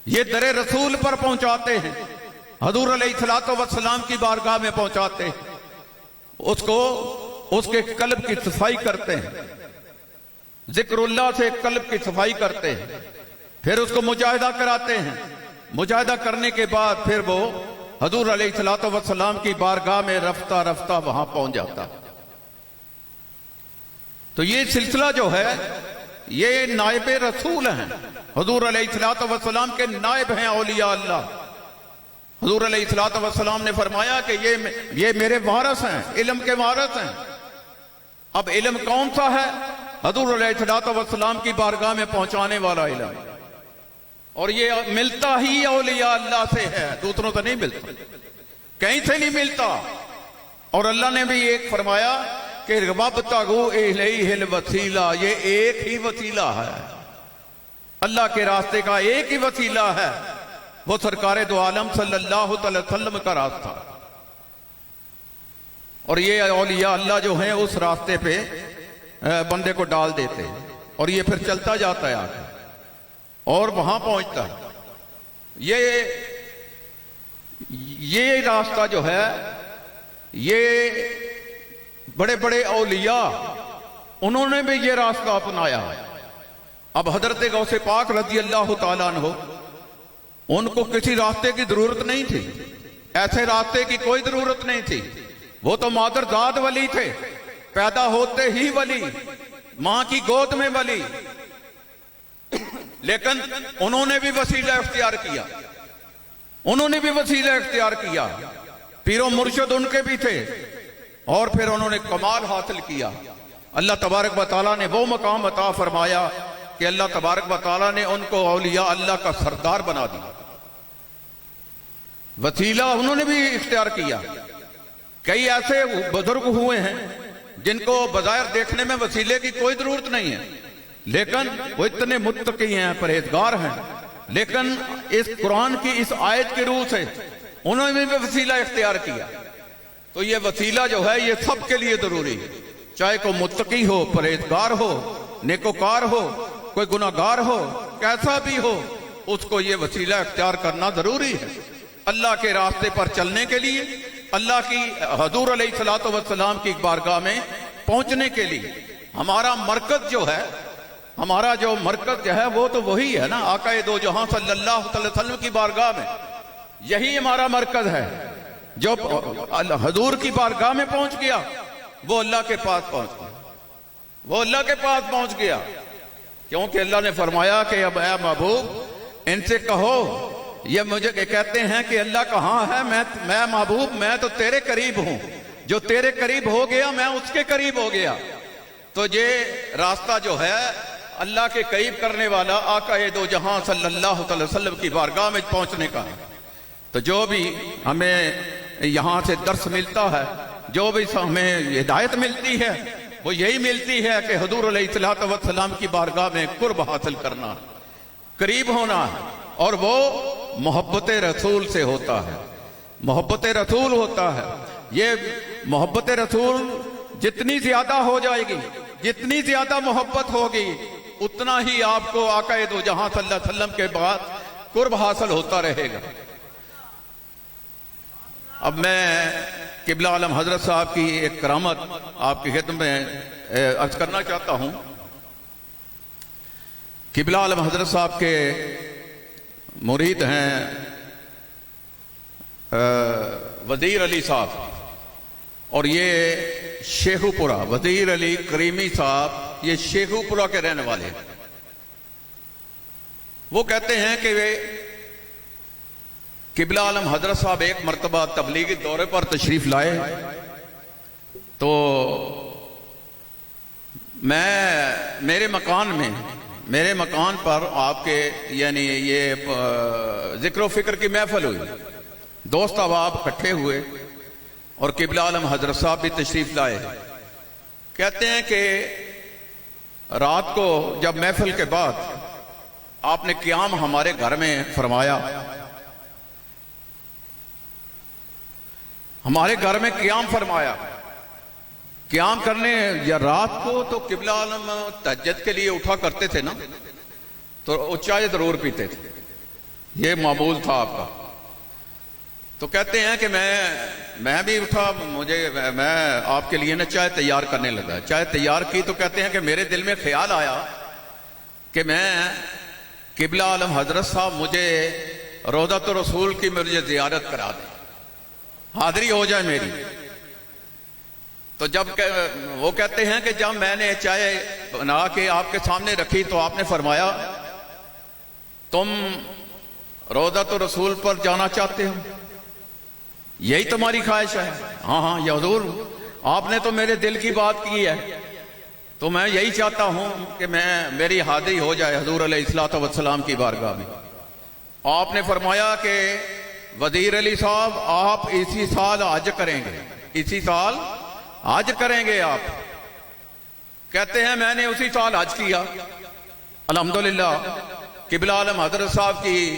یہ در رسول پر پہنچاتے ہیں، حضور علیہ الصلوۃ والسلام کی بارگاہ میں پہنچاتے ہیں. اس کے قلب کی صفائی کرتے ہیں، ذکر اللہ سے قلب کی صفائی کرتے ہیں، پھر اس کو مجاہدہ کراتے ہیں. مجاہدہ کرنے کے بعد پھر وہ حضور علیہ الصلوۃ والسلام کی بارگاہ میں رفتہ رفتہ وہاں پہنچ جاتا. تو یہ سلسلہ جو ہے یہ نائب رسول ہیں. حضور علیہ الصلوۃ والسلام کے نائب ہیں اولیاء اللہ. حضور علیہ الصلوۃ والسلام نے فرمایا کہ یہ میرے وارث ہیں، علم کے وارث ہیں. اب علم کون سا ہے؟ حضور علیہ الصلوۃ والسلام کی بارگاہ میں پہنچانے والا علم. اور یہ ملتا ہی اولیاء اللہ سے ہے، دوسروں سے نہیں ملتا، کہیں سے نہیں ملتا. اور اللہ نے بھی ایک فرمایا کہ وَابْتَغُوا إِلَيْهِ الْوَسِيلَةَ. یہ ایک ہی وسیلہ ہے، اللہ کے راستے کا ایک ہی وسیلہ ہے. وہ سرکار دو عالم صلی اللہ علیہ وسلم کا راستہ. اور یہ اولیاء اللہ جو ہیں اس راستے پہ بندے کو ڈال دیتے ہیں، اور یہ پھر چلتا جاتا ہے آگے اور وہاں پہنچتا ہے. یہ راستہ جو ہے یہ بڑے بڑے اولیاء انہوں نے بھی یہ راستہ اپنایا ہے. اب حضرت غوث پاک رضی اللہ تعالیٰ عنہ، ان کو کسی راستے کی ضرورت نہیں تھی، ایسے راستے کی کوئی ضرورت نہیں تھی. وہ تو مادرزاد ولی تھے، پیدا ہوتے ہی ولی، ماں کی گود میں ولی. لیکن انہوں نے بھی وسیلہ اختیار کیا، انہوں نے بھی وسیلہ اختیار کیا. پیر و مرشد ان کے بھی تھے، اور پھر انہوں نے کمال حاصل کیا. اللہ تبارک و تعالیٰ نے وہ مقام عطا فرمایا کہ اللہ تبارک و تعالیٰ نے ان کو اولیاء اللہ کا سردار بنا دیا. وسیلہ انہوں نے بھی اختیار کیا. کئی ایسے بزرگ ہوئے ہیں جن کو بظاہر دیکھنے میں وسیلے کی کوئی ضرورت نہیں ہے، لیکن وہ اتنے متقی ہیں، پرہیزگار ہیں، لیکن اس قرآن کی اس آیت کی روح سے انہوں نے بھی وسیلہ اختیار کیا. تو یہ وسیلہ جو ہے یہ سب کے لیے ضروری ہے، چاہے کوئی متقی ہو، پرہیزگار ہو، نیکوکار ہو، کوئی گناہگار ہو، کیسا بھی ہو، اس کو یہ وسیلہ اختیار کرنا ضروری ہے اللہ کے راستے پر چلنے کے لیے، اللہ کی حضور علیہ الصلوۃ والسلام کی بارگاہ میں پہنچنے کے لیے. ہمارا مرکز جو ہے، ہمارا جو مرکز جو ہے وہ تو وہی ہے نا، آقا دو جہاں صلی اللہ علیہ وسلم کی بارگاہ میں. یہی ہمارا مرکز ہے. جو حضور کی بارگاہ میں پہنچ گیا وہ اللہ کے پاس پہنچ گیا، وہ اللہ کے پاس پہنچ گیا. کیونکہ اللہ نے فرمایا کہ اب اے محبوب ان سے کہو، یہ مجھے کہتے ہیں کہ اللہ کہاں ہے، میں محبوب میں تو تیرے قریب ہوں، جو تیرے قریب ہو گیا میں اس کے قریب ہو گیا. تو یہ راستہ جو ہے اللہ کے قریب کرنے والا آقا دو جہاں صلی اللہ علیہ وسلم کی بارگاہ میں پہنچنے کا ہے. تو جو بھی ہمیں یہاں سے درس ملتا ہے، جو بھی ہمیں ہدایت ملتی ہے، وہ یہی ملتی ہے کہ حضور علیہ الصلوۃ والسلام کی بارگاہ میں قرب حاصل کرنا، قریب ہونا ہے. اور وہ محبت رسول سے ہوتا ہے، محبت رسول ہوتا ہے. یہ محبت رسول جتنی زیادہ ہو جائے گی، جتنی زیادہ محبت ہوگی، اتنا ہی آپ کو آقا دو جہاں صلی اللہ علیہ وسلم کے بعد قرب حاصل ہوتا رہے گا. اب میں قبلہ عالم حضرت صاحب کی ایک کرامت آپ کی خدمت میں عرض کرنا چاہتا ہوں. قبلہ عالم حضرت صاحب کے مرید ہیں وزیر علی صاحب، اور یہ شیخو پورہ، وزیر علی کریمی صاحب یہ شیخو پورہ کے رہنے والے ہیں. وہ کہتے ہیں کہ قبلہ عالم حضرت صاحب ایک مرتبہ تبلیغی دورے پر تشریف لائے، تو میرے مکان پر آپ کے یعنی یہ ذکر و فکر کی محفل ہوئی، دوست احباب اکٹھے ہوئے اور قبلہ عالم حضرت صاحب بھی تشریف لائے. کہتے ہیں کہ رات کو جب محفل کے بعد آپ نے قیام ہمارے گھر میں فرمایا، ہمارے گھر میں قیام فرمایا. قیام کرنے یا رات کو تو قبلہ عالم تہجد کے لیے اٹھا کرتے تھے نا، تو چائے ضرور پیتے تھے، یہ معمول تھا آپ کا. تو کہتے ہیں کہ میں بھی اٹھا، میں آپ کے لیے نا چائے تیار کرنے لگا. چائے تیار کی تو کہتے ہیں کہ میرے دل میں خیال آیا کہ میں قبلہ عالم حضرت صاحب مجھے روضۃ الرسول کی مجھے زیارت کرا دیں، حاضری ہو جائے میری. تو جب وہ کہتے ہیں کہ جب میں نے چائے بنا کے آپ کے سامنے رکھی تو آپ نے فرمایا تم روضۃ الرسول پر جانا چاہتے ہو، یہی تمہاری خواہش ہے؟ ہاں یا حضور، آپ نے تو میرے دل کی بات کی ہے، تو میں یہی چاہتا ہوں کہ میری حاضری ہو جائے حضور علیہ الصلوۃ والسلام کی بارگاہ میں. آپ نے فرمایا کہ وزیر علی صاحب آپ اسی سال حج کریں گے، اسی سال حج کریں گے آپ. کہتے ہیں میں نے اسی سال حج کیا، الحمدللہ قبلہ عالم حضرت صاحب کی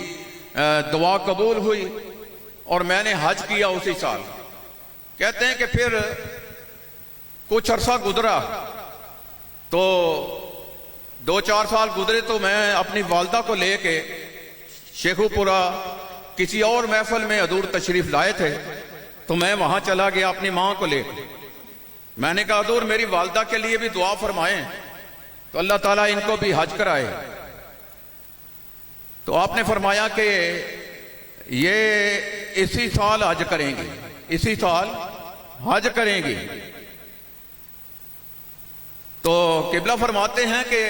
دعا قبول ہوئی اور میں نے حج کیا اسی سال. کہتے ہیں کہ پھر کچھ عرصہ گزرا تو 2-4 سال گزرے تو میں اپنی والدہ کو لے کے شیخو پورہ کسی اور محفل میں حضور تشریف لائے تھے، تو میں وہاں چلا گیا اپنی ماں کو لے کے. میں نے کہا حضور میری والدہ کے لیے بھی دعا فرمائیں، تو اللہ تعالیٰ ان کو بھی حج کرائے. تو آپ نے فرمایا کہ یہ اسی سال حج کریں گے، اسی سال حج کریں گے. تو قبلہ فرماتے ہیں کہ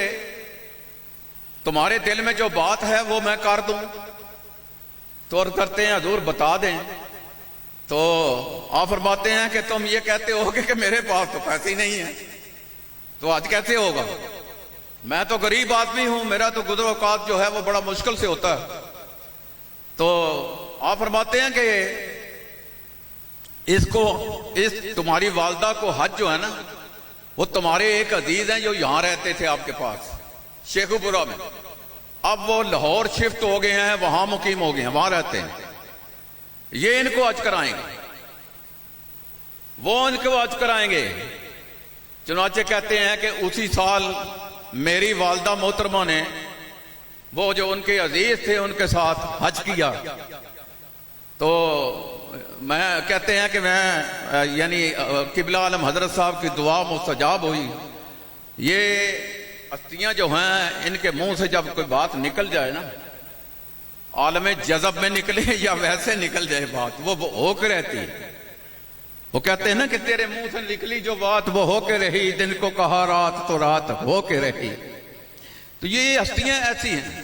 تمہارے دل میں جو بات ہے وہ میں کر دوں. تو عرض کرتے ہیں حضور بتا دیں. تو آپ فرماتے ہیں کہ تم یہ کہتے ہو کہ میرے پاس تو پیسے ہی نہیں ہیں، تو آج کیسے ہوگا؟ میں تو غریب آدمی ہوں، میرا تو گزر اوقات جو ہے وہ بڑا مشکل سے ہوتا ہے۔ تو آپ فرماتے ہیں کہ اس تمہاری والدہ کو حج جو ہے نا، وہ تمہارے ایک عزیز ہیں جو یہاں رہتے تھے آپ کے پاس شیخو پورہ میں، اب وہ لاہور شفٹ ہو گئے ہیں، وہاں مقیم ہو گئے ہیں، وہاں رہتے ہیں، یہ ان کو حج کرائیں گے، وہ ان کو حج کرائیں گے۔ چنانچہ کہتے ہیں کہ اسی سال میری والدہ محترمہ نے وہ جو ان کے عزیز تھے ان کے ساتھ حج کیا۔ تو میں کہتے ہیں کہ میں یعنی قبلہ عالم حضرت صاحب کی دعا مستجاب ہوئی۔ یہ ہستیاں جو ہیں ان کے منہ سے جب کوئی بات نکل جائے نا، عالم جذب میں نکلے یا ویسے نکل جائے بات، وہ ہو کے رہتی ہے۔ وہ کہتے ہیں نا کہ تیرے منہ سے نکلی جو بات وہ ہو کے رہی، دن کو کہا رات تو رات ہو کے رہی۔ تو یہ ہستیاں ایسی ہیں۔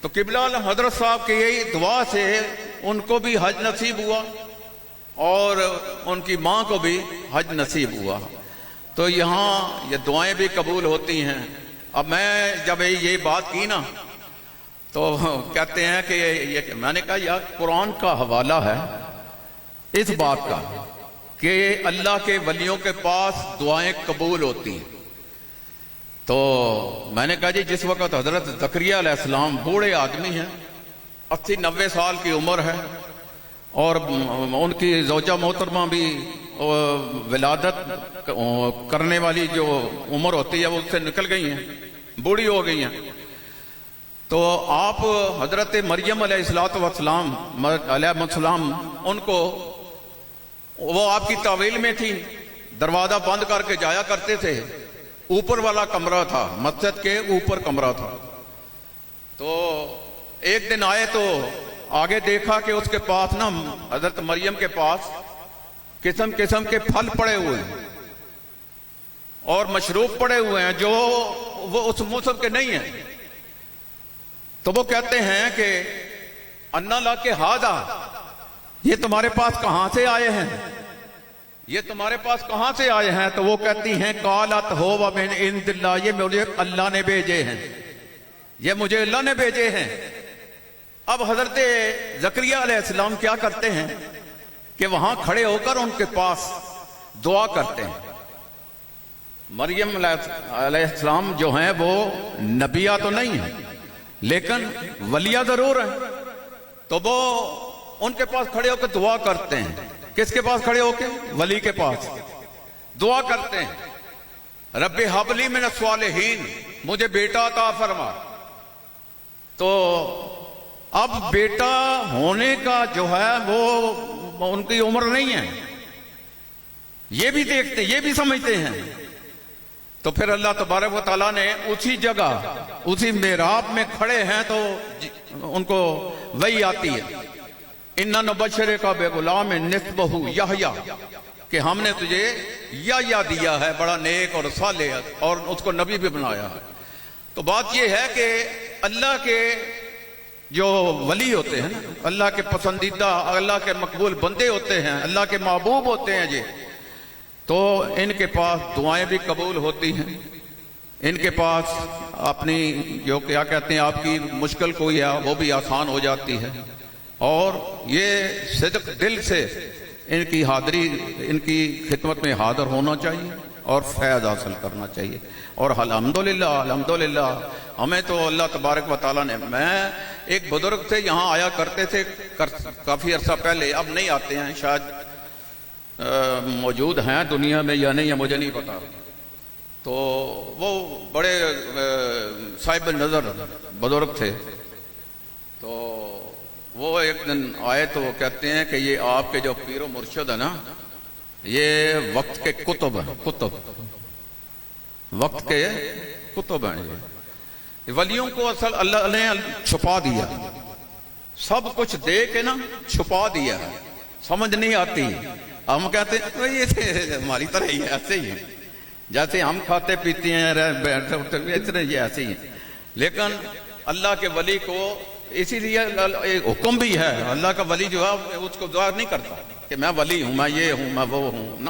تو قبلہ عالم حضرت صاحب کی یہی دعا سے ان کو بھی حج نصیب ہوا اور ان کی ماں کو بھی حج نصیب ہوا۔ تو یہاں یہ دعائیں بھی قبول ہوتی ہیں۔ اب میں جب یہ بات کی نا تو کہتے ہیں کہ یہ میں نے کہا یار قرآن کا حوالہ ہے اس بات کا کہ اللہ کے ولیوں کے پاس دعائیں قبول ہوتی ہیں۔ تو میں نے کہا جی جس وقت حضرت زکریہ علیہ السلام بوڑھے آدمی ہیں، 80-90 سال کی عمر ہے، اور ان کی زوجہ محترمہ بھی ولادت کرنے والی جو عمر ہوتی ہے وہ اس سے نکل گئی ہیں، بوڑھی ہو گئی ہیں۔ تو آپ حضرت مریم علیہ السلام ان کو، وہ آپ کی تعویل میں تھی، دروازہ بند کر کے جایا کرتے تھے، اوپر والا کمرہ تھا، مسجد کے اوپر کمرہ تھا۔ تو ایک دن آئے تو آگے دیکھا کہ اس کے پاس نا حضرت مریم کے پاس قسم قسم کے پھل پڑے ہوئے ہیں اور مشروب پڑے ہوئے ہیں جو وہ اس موسم کے نہیں ہیں۔ تو وہ کہتے ہیں کہ انا لا کے ہاذا، یہ تمہارے پاس کہاں سے آئے ہیں، یہ تمہارے پاس کہاں سے آئے ہیں؟ تو وہ کہتی ہیں قالت ہو من عند اللہ، یہ مجھے اللہ نے بھیجے ہیں، یہ مجھے اللہ نے بھیجے ہیں۔ اب حضرت زکریہ علیہ السلام کیا کرتے ہیں کہ وہاں کھڑے ہو کر ان کے پاس دعا کرتے ہیں۔ مریم علیہ السلام جو ہیں وہ نبیہ تو نہیں ہیں لیکن ولیہ ضرور ہیں۔ تو وہ ان کے پاس کھڑے ہو کے دعا کرتے ہیں۔ کس کے پاس کھڑے ہو کے؟ ولی کے پاس دعا کرتے ہیں، رب ہب لی من الصالحین، مجھے بیٹا عطا فرما۔ تو اب بیٹا ہونے کا جو ہے وہ ان کی عمر نہیں ہے، یہ بھی دیکھتے، یہ بھی سمجھتے ہیں۔ تو پھر اللہ تبارک و تعالیٰ نے اسی جگہ اسی محراب میں کھڑے ہیں تو ان کو وحی آتی ہے، اِنَّا نُبَشِّرُكَ بِغُلَامٍ اسْمُهُ یحییٰ، کہ ہم نے تجھے یحییٰ دیا ہے، بڑا نیک اور صالح، اور اس کو نبی بھی بنایا ہے۔ تو بات یہ ہے کہ اللہ کے جو ولی ہوتے ہیں، اللہ کے پسندیدہ، اللہ کے مقبول بندے ہوتے ہیں، اللہ کے محبوب ہوتے ہیں جی، تو ان کے پاس دعائیں بھی قبول ہوتی ہیں، ان کے پاس اپنی جو کیا کہتے ہیں آپ کی مشکل کوئی ہے وہ بھی آسان ہو جاتی ہے، اور یہ صدق دل سے ان کی حاضری، ان کی خدمت میں حاضر ہونا چاہیے اور فیض حاصل کرنا چاہیے۔ اور الحمدللہ الحمدللہ ہمیں تو اللہ تبارک و تعالیٰ نے، میں ایک بزرگ تھے یہاں آیا کرتے تھے کافی عرصہ پہلے، اب نہیں آتے ہیں، شاید موجود ہیں دنیا میں یا نہیں ہے مجھے نہیں پتا۔ تو وہ بڑے صاحب نظر بزرگ تھے، تو وہ ایک دن آئے تو وہ کہتے ہیں کہ یہ آپ کے جو پیر و مرشد ہے نا، یہ وقت کے کتب ہیں، کتب وقت کے کتب ہیں۔ یہ ولیوں کو اصل اللہ نے چھپا دیا، سب کچھ دے کے نا چھپا دیا ہے، سمجھ نہیں آتی۔ ہم کہتے ہیں یہ ہماری طرح ہی ہے، ایسے ہی ہے، جیسے ہم کھاتے پیتے ہیں بیٹھتے اٹھتے اتنے یہ ایسے ہی ہیں۔ لیکن اللہ کے ولی کو اسی لیے ایک حکم بھی ہے، اللہ کا ولی جو ہے اس کو دعا نہیں کرتا کہ میں ولی ہوں، میں یہ ہوں، میں وہ ہوں، نہ۔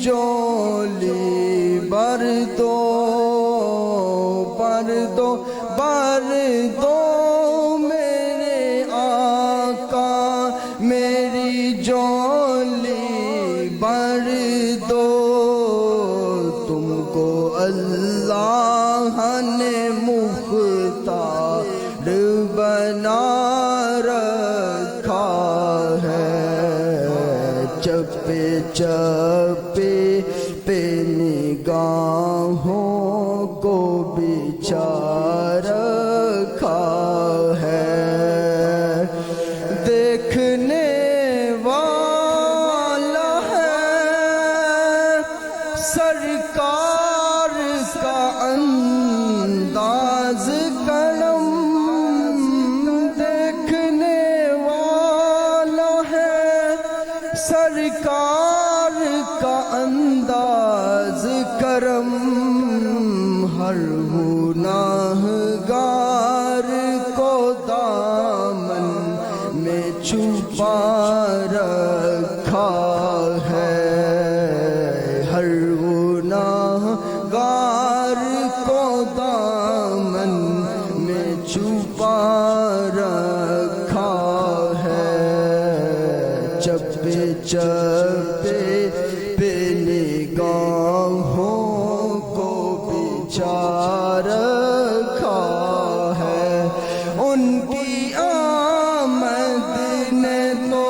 جولی بر دو بر دو بر دو میرے آقا میری جولی بر دو تم کو اللہ نے مختار بنا رکھا ہے چپے چپے پہ نگاہوں کو بچھا رکھا ہے دیکھنے والا ہے سرکار کا انداز کرم دیکھنے والا ہے سرکار کا انداز کرم ہر گناہگار کو دامن میں چھپا رکھا ہے ہر گناہگار کو دامن میں چھپا رکھا ہے چپے چپے پہ نگاہوں کو بچھا رکھا ہے ان کی آمد نے تو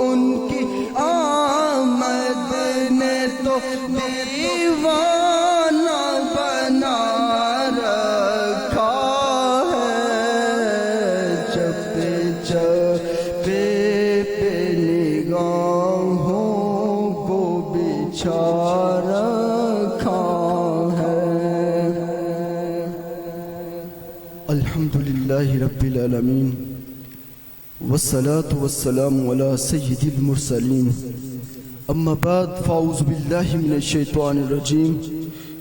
ان کی آمد نے تو دیوانہ بنا رکھا ہے چپے چپے پہ نگاہوں کو بچھا رکھا ہے الحمدللہ رب العالمین والصلاة والسلام على سید المرسلین اما بعد فاعوذ باللہ من الشیطان الرجیم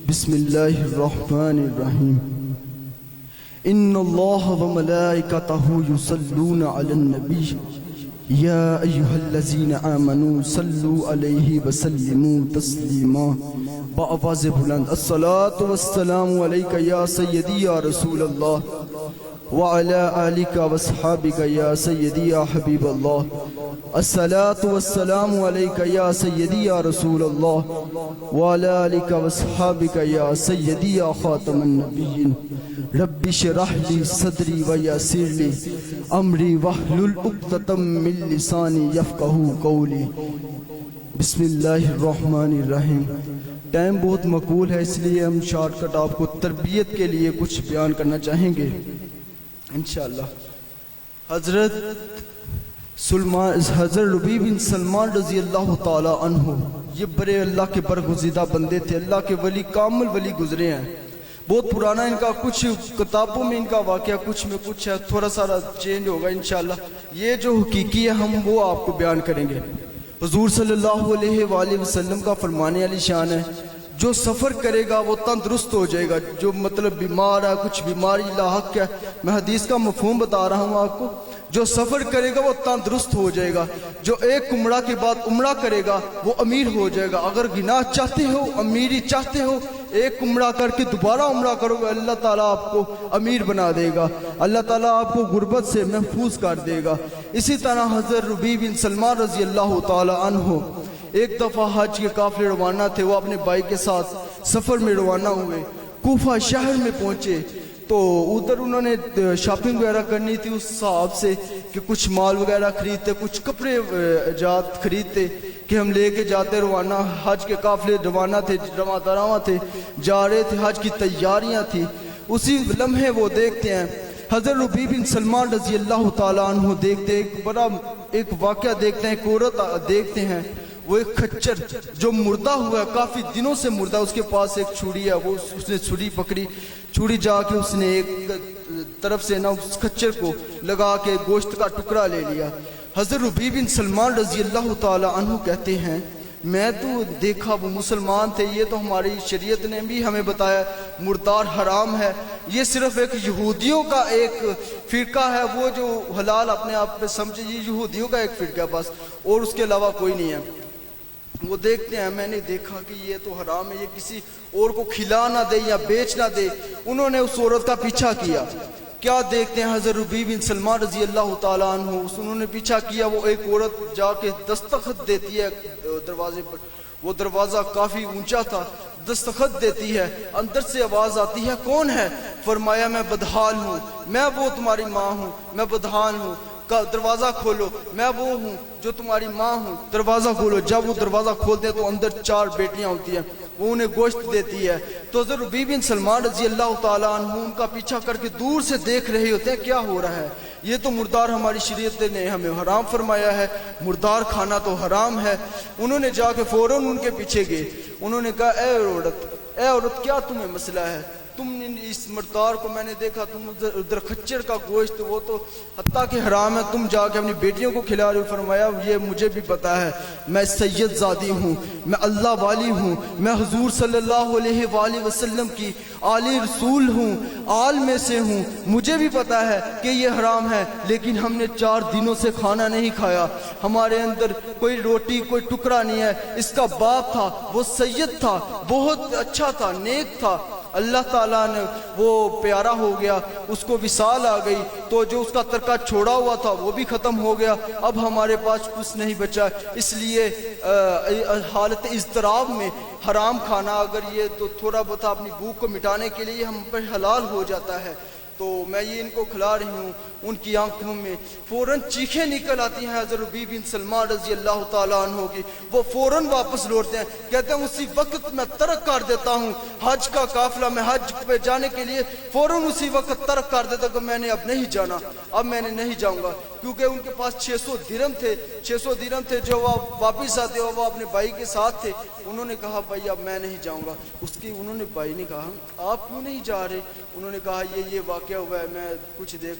بسم اللہ الرحمن الرحیم ان اللہ وملائکتہ یصلون علی النبی یا ایہا الذین آمنوا صلوا علیہ وسلموا تسلیما بآواز بلند الصلاة والسلام علیکہ یا سیدی یا رسول اللہ وعلى آلك واصحابك يا سيدي يا حبيب الله الصلاة والسلام عليك يا سيدي يا رسول الله وعلى آلك واصحابك يا سيدي يا خاتم النبيين رب اشرح لي صدري ويسر لي أمري واحلل عقدة من لساني يفقهوا قولي بسم اللہ الرحمن الرحیم ٹائم بہت مقبول ہے اس لیے ہم شارٹ کٹ آپ کو تربیت کے لیے کچھ بیان کرنا چاہیں گے انشاءاللہ حضرت ربیع بن سلمان رضی اللہ تعالی عنہ یہ بڑے اللہ کے برگزیدہ بندے تھے اللہ کے ولی کامل ولی گزرے ہیں بہت پرانا ان کا کچھ کتابوں میں ان کا واقعہ کچھ میں کچھ ہے تھوڑا سا چینج ہوگا انشاءاللہ یہ جو حقیقی ہے ہم وہ آپ کو بیان کریں گے حضور صلی اللہ علیہ وآلہ وسلم کا فرمانے علی شان ہے جو سفر کرے گا وہ تندرست ہو جائے گا جو مطلب بیمار ہے کچھ بیماری لاحق ہے میں حدیث کا مفہوم بتا رہا ہوں آپ کو جو سفر کرے گا وہ تندرست ہو جائے گا جو ایک عمرہ کے بعد عمرہ کرے گا وہ امیر ہو جائے گا اگر گناہ چاہتے ہو امیری چاہتے ہو ایک عمرہ کر کے دوبارہ عمرہ کرو گے اللہ تعالیٰ آپ کو امیر بنا دے گا اللہ تعالیٰ آپ کو غربت سے محفوظ کر دے گا اسی طرح حضرت ربیع بن سلمان رضی اللہ تعالی عنہ ایک دفعہ حج کے قافلے روانہ تھے وہ اپنے بھائی کے ساتھ سفر میں روانہ ہوئے کوفہ شہر میں پہنچے تو ادھر انہوں نے شاپنگ وغیرہ کرنی تھی اس صاحب سے کہ کچھ مال وغیرہ خریدتے کچھ کپڑے جات خریدتے کہ ہم لے کے جاتے روانہ حج کے قافلے روانہ تھے رواں تھے جا رہے تھے حج کی تیاریاں تھی اسی لمحے وہ دیکھتے ہیں حضرت ربیع بن سلمان رضی اللہ تعالیٰ عنہ دیکھتے ایک واقعہ دیکھتے ہیں ایک عورت دیکھتے ہیں وہ ایک خچر جو مردہ ہوا ہے کافی دنوں سے مردہ اس کے پاس ایک چھری ہے وہ اس نے چھری پکڑی چھری جا کے اس نے ایک طرف سے نا اس خچر کو لگا کے گوشت کا ٹکڑا لے لیا حضرت ربیع بن سلمان رضی اللہ تعالی عنہ کہتے ہیں میں تو دیکھا وہ مسلمان تھے یہ تو ہماری شریعت نے بھی ہمیں بتایا مردار حرام ہے یہ صرف ایک یہودیوں کا ایک فرقہ ہے وہ جو حلال اپنے آپ پہ سمجھے یہ یہودیوں کا ایک فرقہ ہے بس اور اس کے علاوہ کوئی نہیں ہے وہ دیکھتے ہیں میں نے دیکھا کہ یہ تو حرام ہے, یہ کسی اور کو کھلا نہ دے یا بیچ نہ دے. انہوں نے اس عورت کا پیچھا کیا. کیا دیکھتے ہیں حضرت ربیع بن سلمان رضی اللہ تعالیٰ عنہ, انہوں نے پیچھا کیا. وہ ایک عورت جا کے دستخط دیتی ہے دروازے پر. وہ دروازہ کافی اونچا تھا. دستخط دیتی ہے, اندر سے آواز آتی ہے کون ہے؟ فرمایا میں بدحال ہوں, میں وہ تمہاری ماں ہوں, میں بدحال ہوں. دروازہ کھولو, میں وہ ہوں جو تمہاری ماں ہوں, دروازہ کھولو. جب وہ دروازہ کھولتے ہیں تو اندر 4 بیٹیاں ہوتی ہیں, وہ انہیں گوشت دیتی ہے. تو حضرت ربیع بن سلمان رضی اللہ تعالیٰ عنہ ان کا پیچھا کر کے دور سے دیکھ رہے ہوتے ہیں کیا ہو رہا ہے. یہ تو مردار ہماری شریعت نے ہمیں حرام فرمایا ہے, مردار کھانا تو حرام ہے. انہوں نے جا کے فوراً ان کے پیچھے گئے. انہوں نے کہا اے عورت کیا تمہیں مسئلہ ہے؟ تم اس مردار کو میں نے دیکھا, تم ادھر خچر کا گوشت وہ تو حتیٰ کہ حرام ہے, تم جا کے اپنی بیٹیوں کو کھلا رہے ہو. فرمایا یہ مجھے بھی پتا ہے, میں سید زادی ہوں, میں اللہ والی ہوں, میں حضور صلی اللہ علیہ وآلہ وسلم کی آلی رسول ہوں, آل میں سے ہوں. مجھے بھی پتا ہے کہ یہ حرام ہے, لیکن ہم نے 4 دنوں سے کھانا نہیں کھایا. ہمارے اندر کوئی روٹی کوئی ٹکڑا نہیں ہے. اس کا باپ تھا, وہ سید تھا, بہت اچھا تھا, نیک تھا. اللہ تعالیٰ نے وہ پیارا ہو گیا, اس کو وصال آ گئی, تو جو اس کا ترکہ چھوڑا ہوا تھا وہ بھی ختم ہو گیا. اب ہمارے پاس کچھ نہیں بچا. اس لیے حالت اضطراب میں حرام کھانا اگر یہ تو تھوڑا بہت اپنی بھوک کو مٹانے کے لیے ہم پر حلال ہو جاتا ہے. تو میں یہ ان کو کھلا رہی ہوں. ان کی آنکھوں میں فوراً چیخیں نکل آتی ہیں حضرت ربیع بن سلمان رضی اللہ تعالیٰ عنہ کی. وہ فوراً واپس لوٹتے ہیں, کہتے ہیں اسی وقت میں ترک کر دیتا ہوں حج کا قافلہ. میں حج پہ جانے کے لیے فوراً اسی وقت ترک کر دیتا کہ میں نے اب نہیں جانا, اب میں نے نہیں جاؤں گا. کیونکہ ان کے پاس 600 درہم تھے جو وہ واپس آتے ہو, وہ اپنے بھائی کے ساتھ تھے. انہوں نے کہا بھائی اب میں نہیں جاؤں گا. انہوں نے بھائی نے کہا آپ کیوں نہیں جا رہے؟ انہوں نے کہا یہ واقعہ ہوا ہے, میں کچھ دے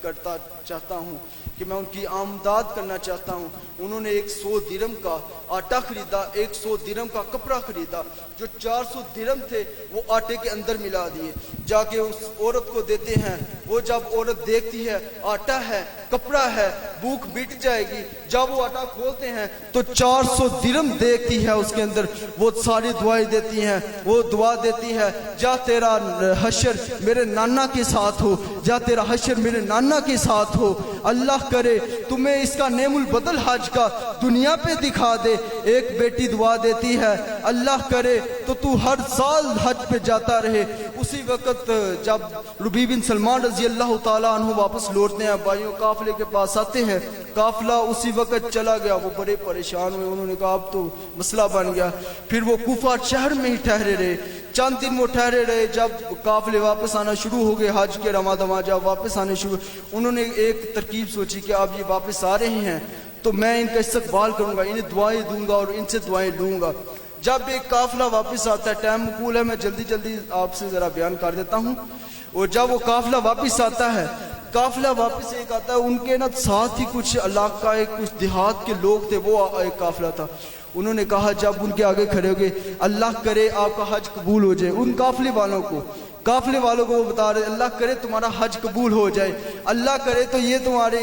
کرتا چاہتا ہوں کہ میں ان کی آمداد کرنا چاہتا ہوں. انہوں نے 100 درہم کا آٹا خریدا, 100 درہم کا کپڑا خریدا. جو 400 درہم تھے وہ آٹے کے اندر ملا دیے, جا کے اس عورت کو دیتے ہیں. وہ جب عورت دیکھتی ہے آٹا ہے, کپڑا ہے, بھوک مٹ جائے گی. جب وہ آٹا کھولتے ہیں تو 400 درہم دیکھتی ہے اس کے اندر. وہ ساری دعائیں دیتی ہیں. وہ دعا دیتی ہے جا تیرا حشر میرے نانا کے ساتھ ہو, جا تیرا حشر میرے نانا کے ساتھ ہو. اللہ کرے تمہیں اس کا نعم البدل حج کا دنیا پہ دکھا دے. ایک بیٹی دعا دیتی ہے اللہ کرے تو تو ہر سال حج پہ جاتا رہے. اسی وقت جب ربیع بن سلمان رضی اللہ تعالیٰ عنہ واپس لوٹتے ہیں, بھائیوں قافلے کے پاس آتے ہیں. قافلہ اسی وقت چلا گیا. وہ بڑے پریشان ہوئے. انہوں نے کہا اب تو مسئلہ بن گیا. پھر وہ کوفہ شہر میں ہی ٹھہرے رہے. چند دن وہ ٹھہرے رہے. جب قافلے واپس آنا شروع ہو گئے, حج کے رواں دواں جب واپس آنے شروع, انہوں نے ایک ترکیب سوچی کہ اب یہ واپس آ رہے ہیں تو میں ان کا استقبال کروں گا, انہیں دعائیں دوں گا اور ان سے دعائیں لوں گا. جب ایک قافلہ واپس آتا ہے, ٹائم مقبول ہے, میں جلدی آپ سے ذرا بیان کر دیتا ہوں. اور جب وہ قافلہ واپس آتا ہے, قافلہ واپس ایک آتا ہے, ان کے نا ساتھ ہی کچھ علاقہ کچھ دیہات کے لوگ تھے, وہ ایک قافلہ تھا. انہوں نے کہا جب ان کے آگے کھڑے ہو گئے اللہ کرے آپ کا حج قبول ہو جائے. ان قافلے والوں کو وہ بتا رہے اللہ کرے تمہارا حج قبول ہو جائے, اللہ کرے تو یہ تمہارے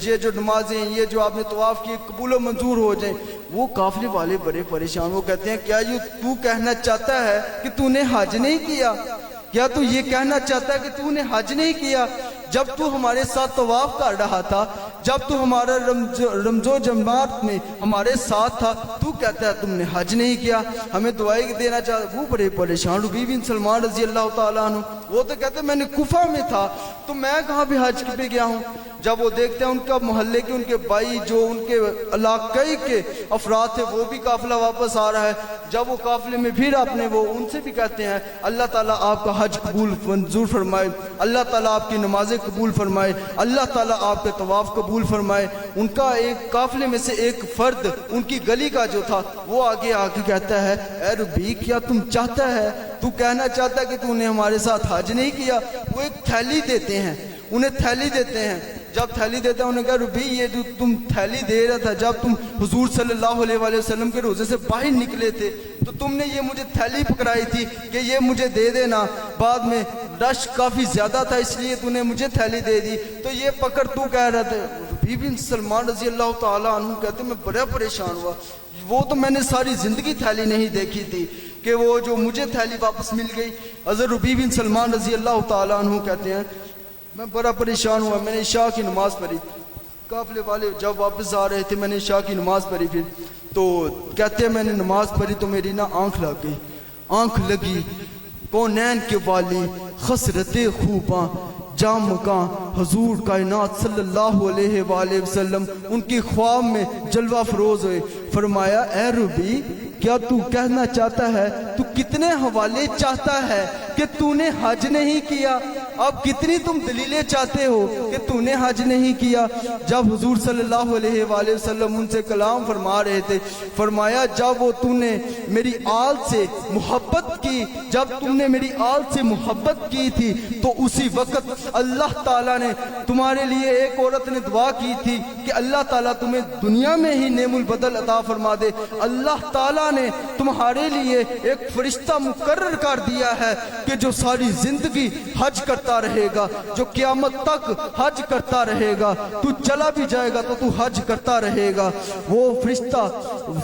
یہ جو نمازیں یہ جو آپ نے طواف کی قبول و منظور ہو جائیں. وہ قافلے والے بڑے پریشان. وہ کہتے ہیں کیا یہ تو کہنا چاہتا ہے کہ تو نے حج نہیں کیا؟ کیا تو یہ کہنا چاہتا ہے کہ تو نے حج نہیں کیا؟ جب تو ہمارے ساتھ طواف کر رہا تھا, جب تو ہمارا رمز و جماعت میں ہمارے ساتھ تھا, تو کہتا ہے تم نے حج نہیں کیا, ہمیں دعائیں دینا چاہتا. وہ بڑے پریشان. ربیع بن سلمان رضی اللہ تعالیٰ عنہ وہ تو کہتے ہیں میں نے کوفہ میں تھا تو میں کہاں بھی حج پہ گیا ہوں. جب وہ دیکھتے ہیں ان کا محلے کے ان کے بھائی جو ان کے علاقے کے افراد تھے وہ بھی قافلہ واپس آ رہا ہے. جب وہ قافلے میں پھر اپنے وہ ان سے بھی کہتے ہیں اللہ تعالیٰ آپ کا حج قبول منظور فرمائے, اللہ تعالیٰ آپ کی نمازیں قبول فرمائے, اللہ تعالیٰ آپ کے طواف قبول فرمائے. ان کا ایک قافلے میں سے ایک فرد ان کی گلی کا جو تھا وہ آگے آ کے کہتا ہے اے ربیع کیا تم چاہتا ہے, تو کہنا چاہتا ہے کہ تو نے ہمارے ساتھ حج نہیں کیا؟ وہ ایک تھیلی دیتے ہیں, انہیں تھیلی دیتے ہیں. جب تھیلی دیتا ہے انہوں نے کہا ربیع یہ جو تم تھیلی دے رہا تھا جب تم حضور صلی اللہ علیہ وآلہ وسلم کے روزے سے باہر نکلے تھے تو تم نے یہ مجھے تھیلی پکڑائی تھی کہ یہ مجھے دے دینا, بعد میں رش کافی زیادہ تھا اس لیے تو نے مجھے تھیلی دے دی, تو یہ پکڑ تو کہہ رہا تھا. بی بی سلمان رضی اللہ تعالیٰ عنہ کہتے ہیں میں بڑا پریشان ہوا. وہ تو میں نے ساری زندگی تھیلی نہیں دیکھی تھی کہ وہ جو مجھے تھیلی واپس مل گئی. حضرت ربیع بن سلمان رضی اللہ تعالیٰ عنہ کہتے ہیں میں بڑا پریشان ہوا. میں نے عشاء کی نماز پڑھی. قافلے والے جب واپس آ رہے تھے میں نے عشاء کی نماز پڑھی. پھر تو کہتے ہیں میں نے نماز پڑھی تو میری نا آنکھ لگ گئی. آنکھ لگی. کونین کے والی خسرت خوباں جامکاں حضور کائنات صلی اللہ علیہ وآلہ وسلم ان کی خواب میں جلوہ فروز ہوئے. فرمایا اے ربیع کیا تو کہنا چاہتا ہے تو کتنے حوالے چاہتا ہے کہ تو نے حج نہیں کیا؟ اب کتنی تم دلیلیں چاہتے ہو کہ تو نے حج نہیں کیا؟ جب حضور صلی اللہ علیہ وآلہ وسلم ان سے کلام فرما رہے تھے فرمایا جب وہ تو نے میری آل سے محبت کی، جب تم نے میری آل سے محبت کی تھی تو اسی وقت اللہ تعالیٰ نے تمہارے لیے ایک عورت نے دعا کی تھی کہ اللہ تعالیٰ تمہیں دنیا میں ہی نعم البدل عطا فرما دے. اللہ تعالیٰ نے تمہارے لیے ایک فرشتہ مقرر کر دیا ہے کہ جو ساری زندگی حج کرتا رہے گا، جو قیامت تک حج کرتا رہے گا. تو چلا بھی جائے گا تو تو حج کرتا رہے گا. وہ فرشتہ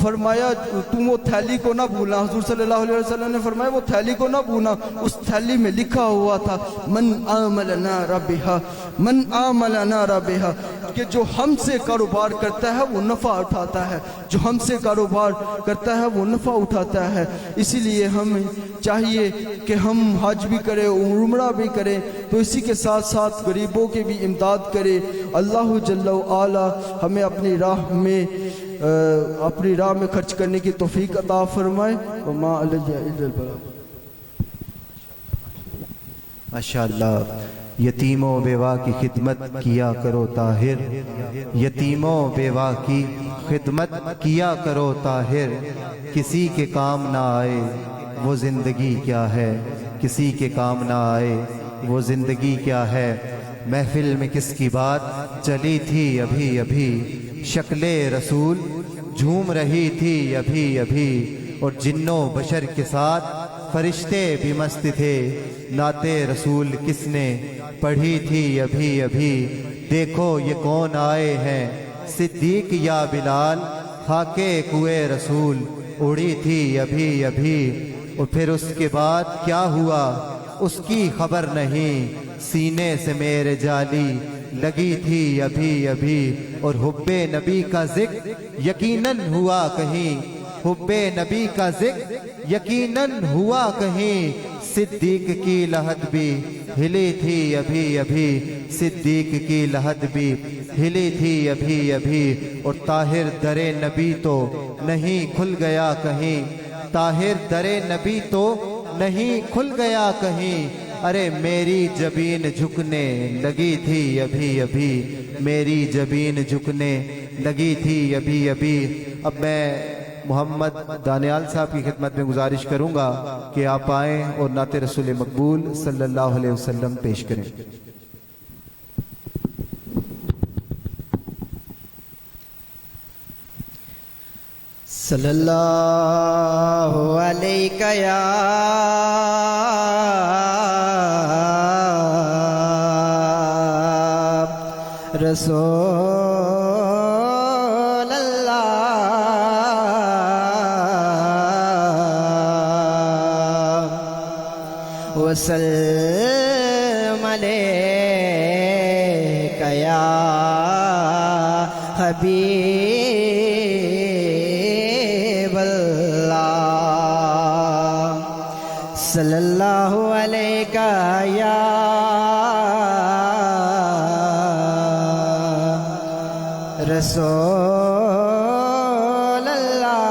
فرمایا تم وہ تھیلی کو نہ بھولنا. حضور صلی اللہ علیہ وسلم نے فرمایا وہ تھیلی کو نہ بھولنا. اس تھیلی میں لکھا ہوا تھا من آملنا ربہا، من آملنا ربہا، کہ جو ہم سے کاروبار کرتا ہے وہ نفع اٹھاتا ہے، جو ہم سے کاروبار کرتا ہے وہ نفع اٹھاتا ہے. اسی لیے ہمیں چاہیے کہ ہم حج بھی کریں عمرہ بھی کریں تو اسی کے ساتھ ساتھ غریبوں کے بھی امداد کریں. اللہ جل وعلا ہمیں اپنی راہ میں خرچ کرنے کی توفیق عطا فرمائے. وما علی الا البلاغ. ماشاءاللہ. یتیموں بیوہ کی خدمت کیا کرو طاہر، یتیموں بیوہ کی خدمت کیا کرو طاہر. کسی کے کام نہ آئے وہ زندگی کیا ہے، کسی کے کام نہ آئے وہ زندگی کیا ہے. محفل میں کس کی بات چلی تھی ابھی ابھی، شکل رسول جھوم رہی تھی ابھی ابھی. اور جنوں بشر کے ساتھ فرشتے بھی مست تھے، نعت رسول کس نے پڑھی تھی ابھی ابھی. دیکھو یہ کون آئے ہیں، صدیق یا بلال، خاکے کوئے رسول اڑی تھی ابھی ابھی. اور پھر اس کے بعد کیا ہوا اس کی خبر نہیں، سینے سے میرے جالی لگی تھی ابھی ابھی. اور حب نبی کا ذکر یقیناً ہوا کہیں، حب نبی کا ذکر یقیناً ہوا کہیں. صدیق کی لحد بھی ہلی تھی ابھی ابھی، صدیق کی لحد بھی ہلی تھی ابھی ابھی. اور طاہر در نبی تو نہیں کھل گیا کہیں، طاہر در نبی تو نہیں کھل گیا کہیں. ارے میری جبین جھکنے لگی تھی ابھی ابھی، میری جبین جھکنے لگی تھی ابھی ابھی. اب میں محمد دانیال صاحب کی خدمت میں گزارش کروں گا کہ آپ آئیں اور نعت رسول مقبول صلی اللہ علیہ وسلم پیش کریں. صلی اللہ علیہ یا رسول وسلم علیک یا حبیب اللہ صلی اللہ علیک یا رسول اللہ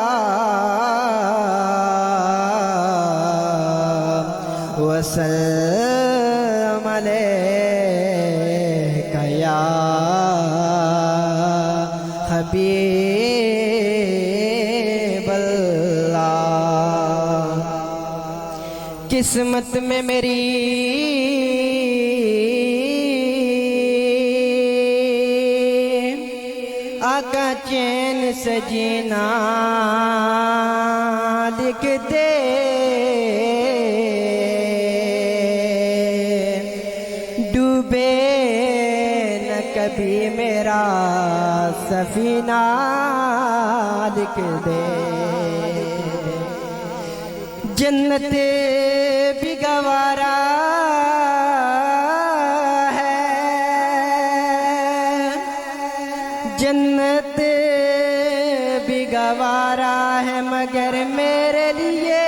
وسلم علیک یا حبیب اللہ. قسمت میں میری آقا چین سے جینا لکھ دے، ڈوبے نہ کبھی میرا سفینہ لکھ دے جنت بھی گوارا ہے جنت بھی گوارا ہے مگر میرے لیے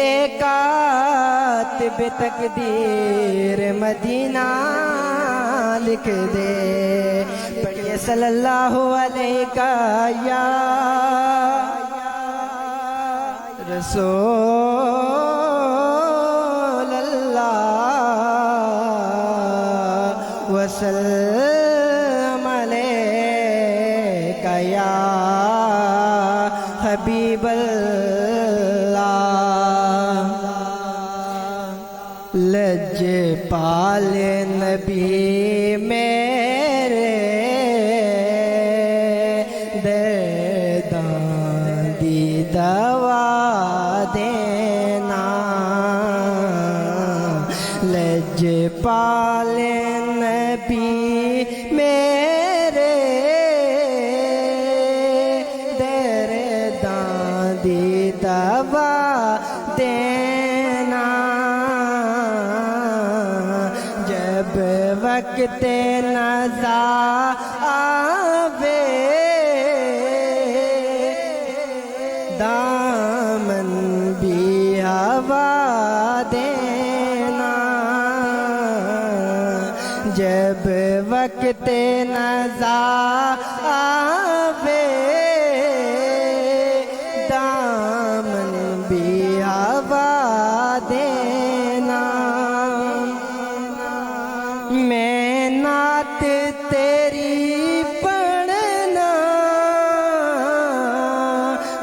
ایک کاتب تقدیر مدینہ لکھ دے پڑھیے صلی اللہ علیہ یا رسول اللہ وسلم علیک یا حبیب اللہ لج پال نبی میرے درداں دی دوا دینا لج پال نبی میرے درداں دی دوا دینا جب وقت نزا آوے دامن بھی ہوا دینا جب وقت نزا آوے دامن بھی ہوا دینا میں نعت تیری پڑھنا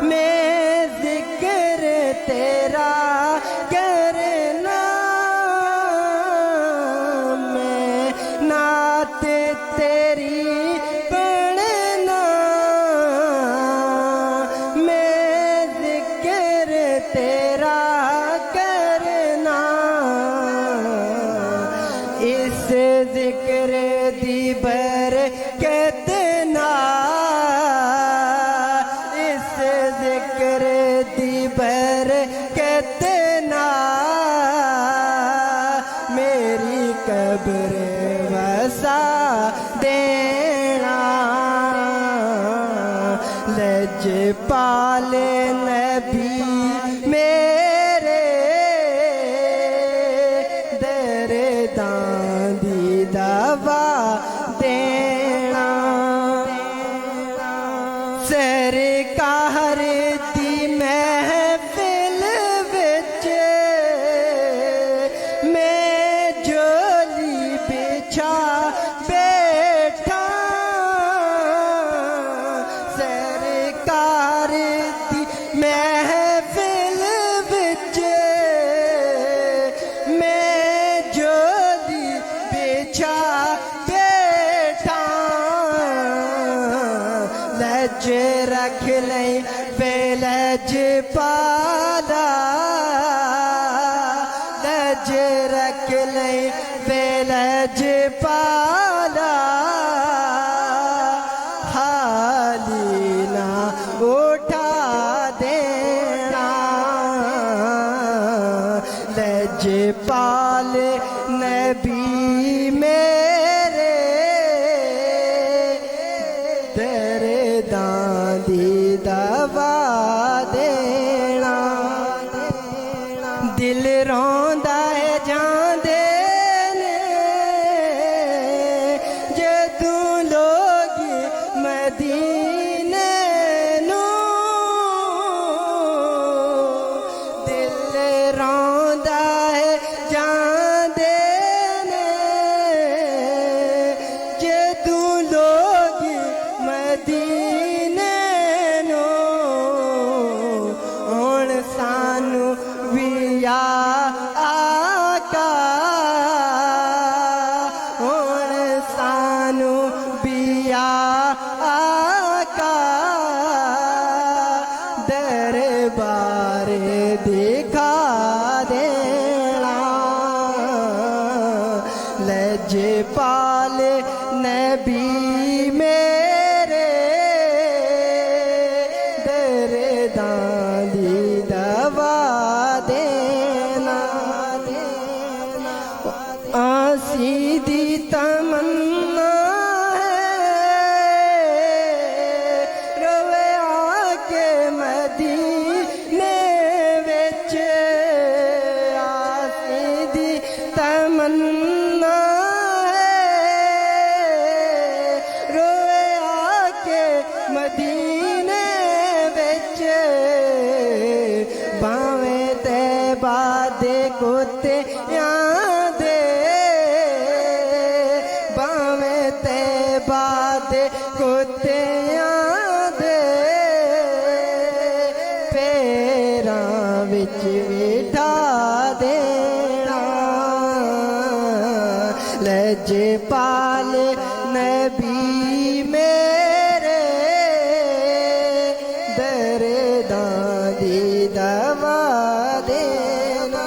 میں ذکر تیرا کرنا میں نعت تیری پڑھنا میں ذکر تیرا کرنا اس ذکر دی برکت نال اس ذکر دی برکت نال میری قبر وسا دینا لج پال نبی میرے درداں دی دوا دینا سرکار دی محفل وچ میں جولی بچھا بیٹھا سرکار دی محفل وچ میں جولی بچھا بیٹھا لج رکھ لیں بے لج پالا لج رکھ لیں بے لج پالا خالی نہ اٹھا دینا لج پال نبی میرے درداں دی دوا دینا دل روندا ہے جاندے نے جدوں لوگ مدینے نوں دل روندا ہے جاندے نے جدوں لوگ مدینے نوں ਕੁੱਤਿਆਂ ਦੇ ਪੈਰਾਂ ਵਿੱਚ ਬਿਠਾ ਦੇਣਾ ਲਜਪਾਲ ਨਬੀ ਮੇਰੇ ਦਰਦਾਂ ਦੀ ਦਵਾ ਦੇਣਾ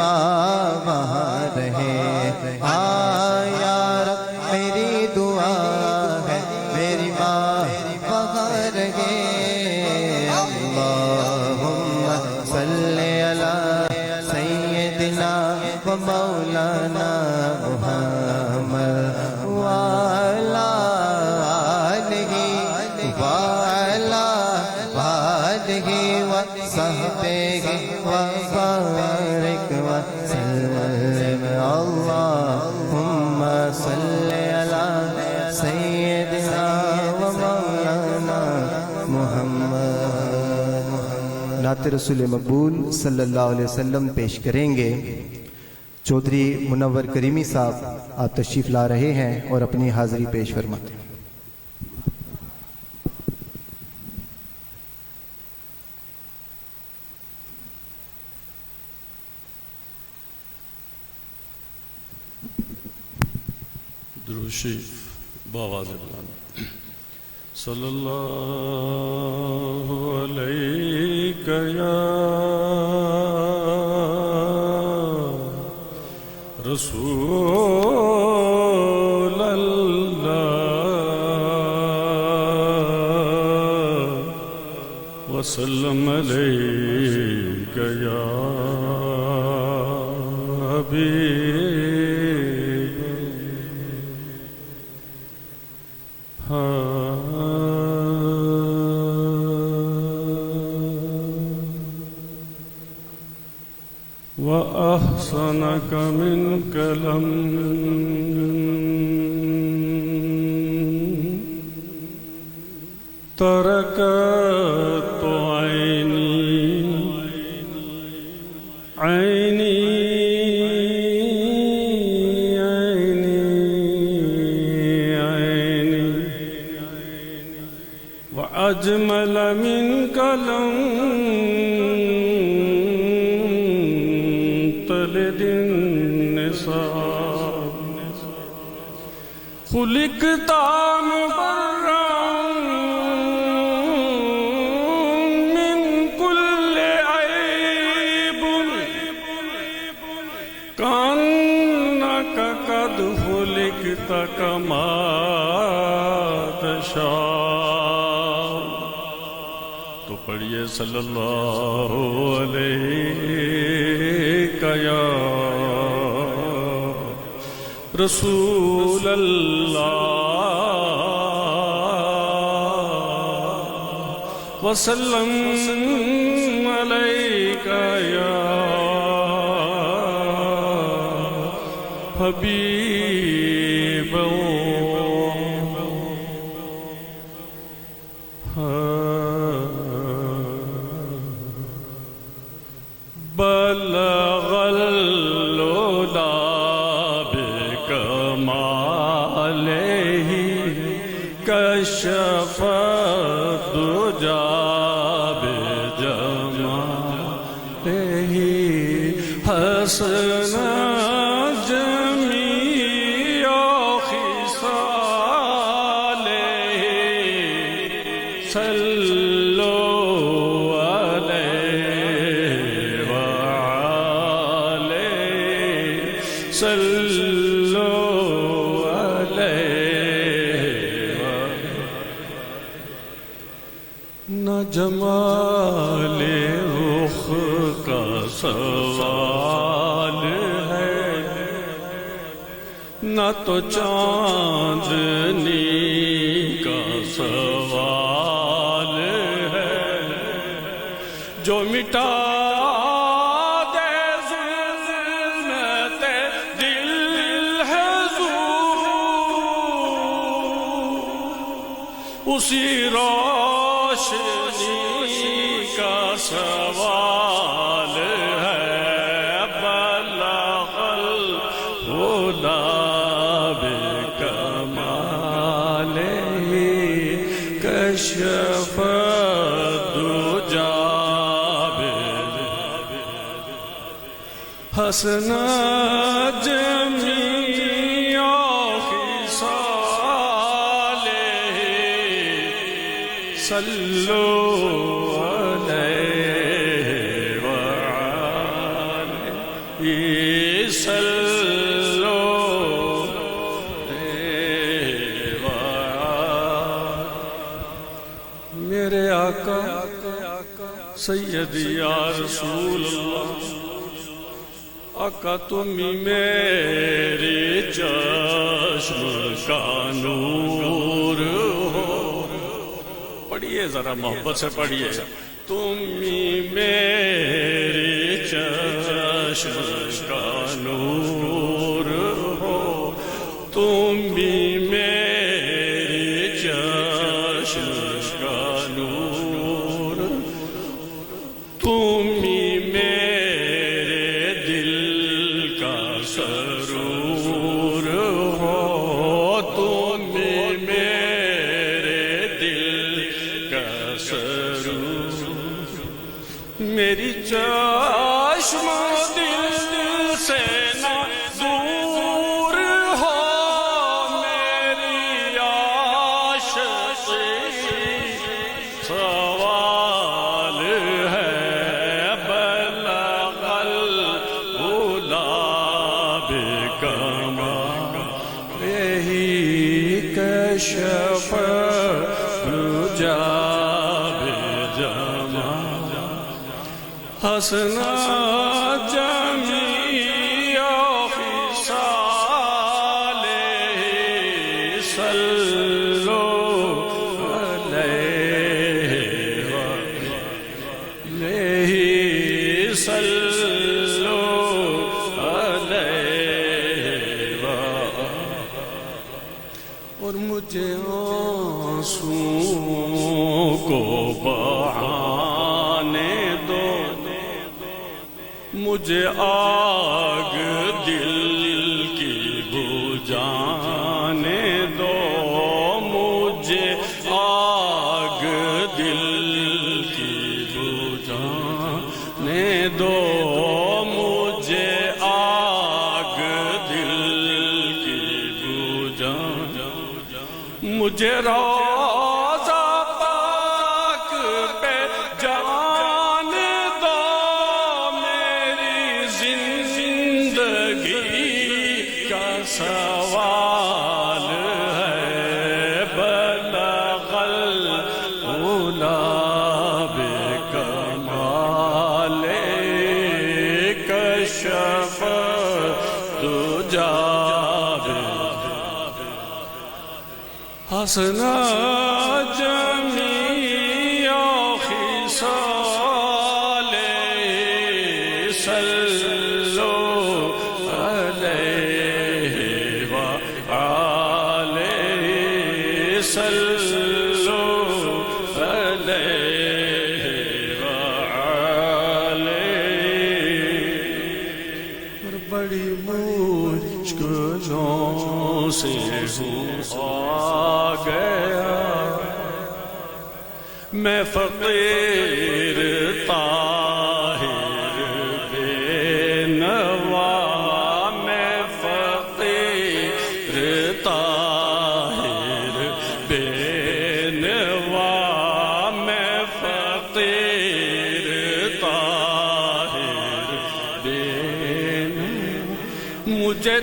ماں وہاں رہے یا رب میری دعا ہے میری ماں وہاں رہے اللہم صلی علی سیدنا و مولانا محمد وعلا آلہ وعلا آلہ وصحبہ وبارک وسلم اللہم صلی علی سیدنا و مولانا محمد نعت رسول مقبول صلی اللہ علیہ وسلم پیش کریں گے۔ چودھری منور کریمی صاحب آپ تشریف لا رہے ہیں اور اپنی حاضری پیش فرماتے ہیں۔ درود شریف باواز بلند صلی اللہ علیہ یا رسول اللہ وسلم علیک یا حبیب وأحسنك منك لم تركت عيني عيني عيني وأجمل منك لم تلد النساء خلقت مبرأ من كل عيب كأنك قد خلقت كما تشاء تو پڑھیے صلی اللہ علیہ یا رسول اللہ وسلم علیک یا حبیب بلغ العلا بکمالہ کشف الدجى بجمالہ حسن جمیع خصالہ صلوا علیہ وآلہ صلوا علیہ نہ جمال رخ کا سوال ہے نہ تو چاندنی کا سوال ہے جو مٹا دے ظلمت دل ہے اسی روشنی کا سوال ہے بلغ العلا بکمالہ کشف الدجى حسن جمیع خصالہ صلوا علیہ وآلہ صلو میرے آقا سیدی یا رسول اللہ، آقا تم ہی میرے چشم کا نور ہو. پڑھیے ذرا محبت سے پڑھیے. تم ہی میرے چشم کا نور ہو، تم ہی میرے چشم کا نور، تم ہی میرے دل کا سرور ہو، تم ہی میرے دل کا سرور. میری چشم دل سے نہ دور ہو، میری عاشقی سوال ہے. بلغ العلا بکمال، یہی کشف رجا بجمال. حسنا جمیع خصالہ صلو علیہ وآلہ صلو علیہ وآلہ. اور مجھے آنسوؤں کو بہانے دو، مجھے آگ دل کی بجھانے دو، مجھے آگ دل کی بجھانے دو، مجھے آگ دل کی بجھانے. مجھے روضہ پاک پہ جان دو، میری زندگی کا سوال ہے. بلغ العلا بکمال، کشف الدجا. حسنا جمیع خصالہ صلو علیہ وآلہ صلو علیہ وآلہ. اور بڑی مشکلوں سے آ گیا میں فقیر طاہر بے نوا، میں فقیر طاہر بے نوا، میں فقیر طاہر بے نوا. مجھے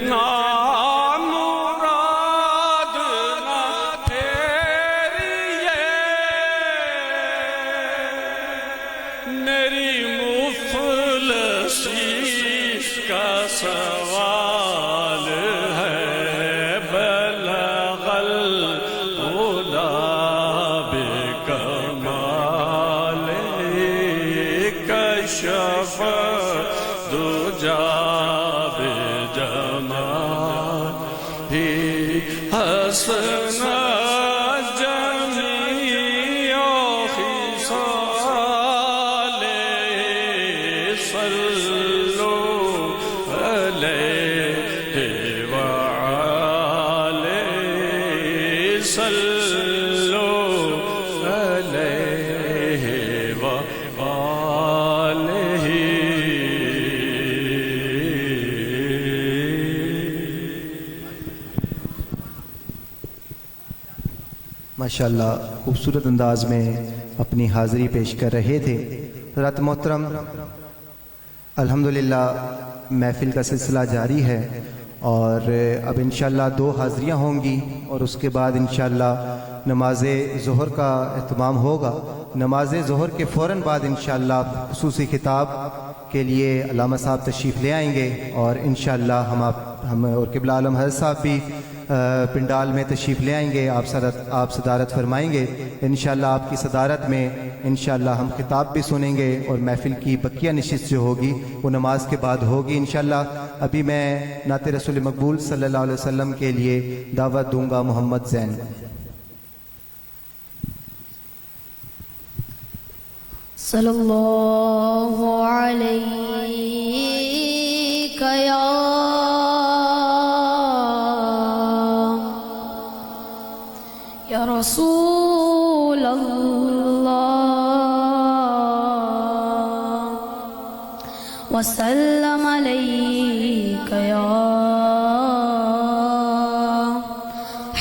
میری مفلسی کا سوال ہے. بلغ العلا بکمال، کشف الدجا بجمال. حسنا ماشاءاللہ خوبصورت انداز میں اپنی حاضری پیش کر رہے تھے. حضرات محترم، الحمدللہ محفل کا سلسلہ جاری ہے، اور اب انشاءاللہ 2 حاضریاں ہوں گی، اور اس کے بعد انشاءاللہ نماز ظہر کا اہتمام ہوگا۔ نماز ظہر کے فوراً بعد انشاءاللہ خصوصی خطاب کے لیے علامہ صاحب تشریف لے آئیں گے، اور انشاءاللہ ہم اور قبلہ عالم حضرت صاحب بھی پنڈال میں تشریف لے آئیں گے، آپ صدارت فرمائیں گے۔ انشاءاللہ آپ کی صدارت میں انشاءاللہ ہم خطاب بھی سنیں گے، اور محفل کی بقیہ نشست جو ہوگی وہ نماز کے بعد ہوگی انشاءاللہ۔ ابھی میں نعت رسول مقبول صلی اللہ علیہ وسلم کے لیے دعوت دوں گا محمد زین۔ صلی اللہ علیہ یا رسول اللہ وسلم علیک یا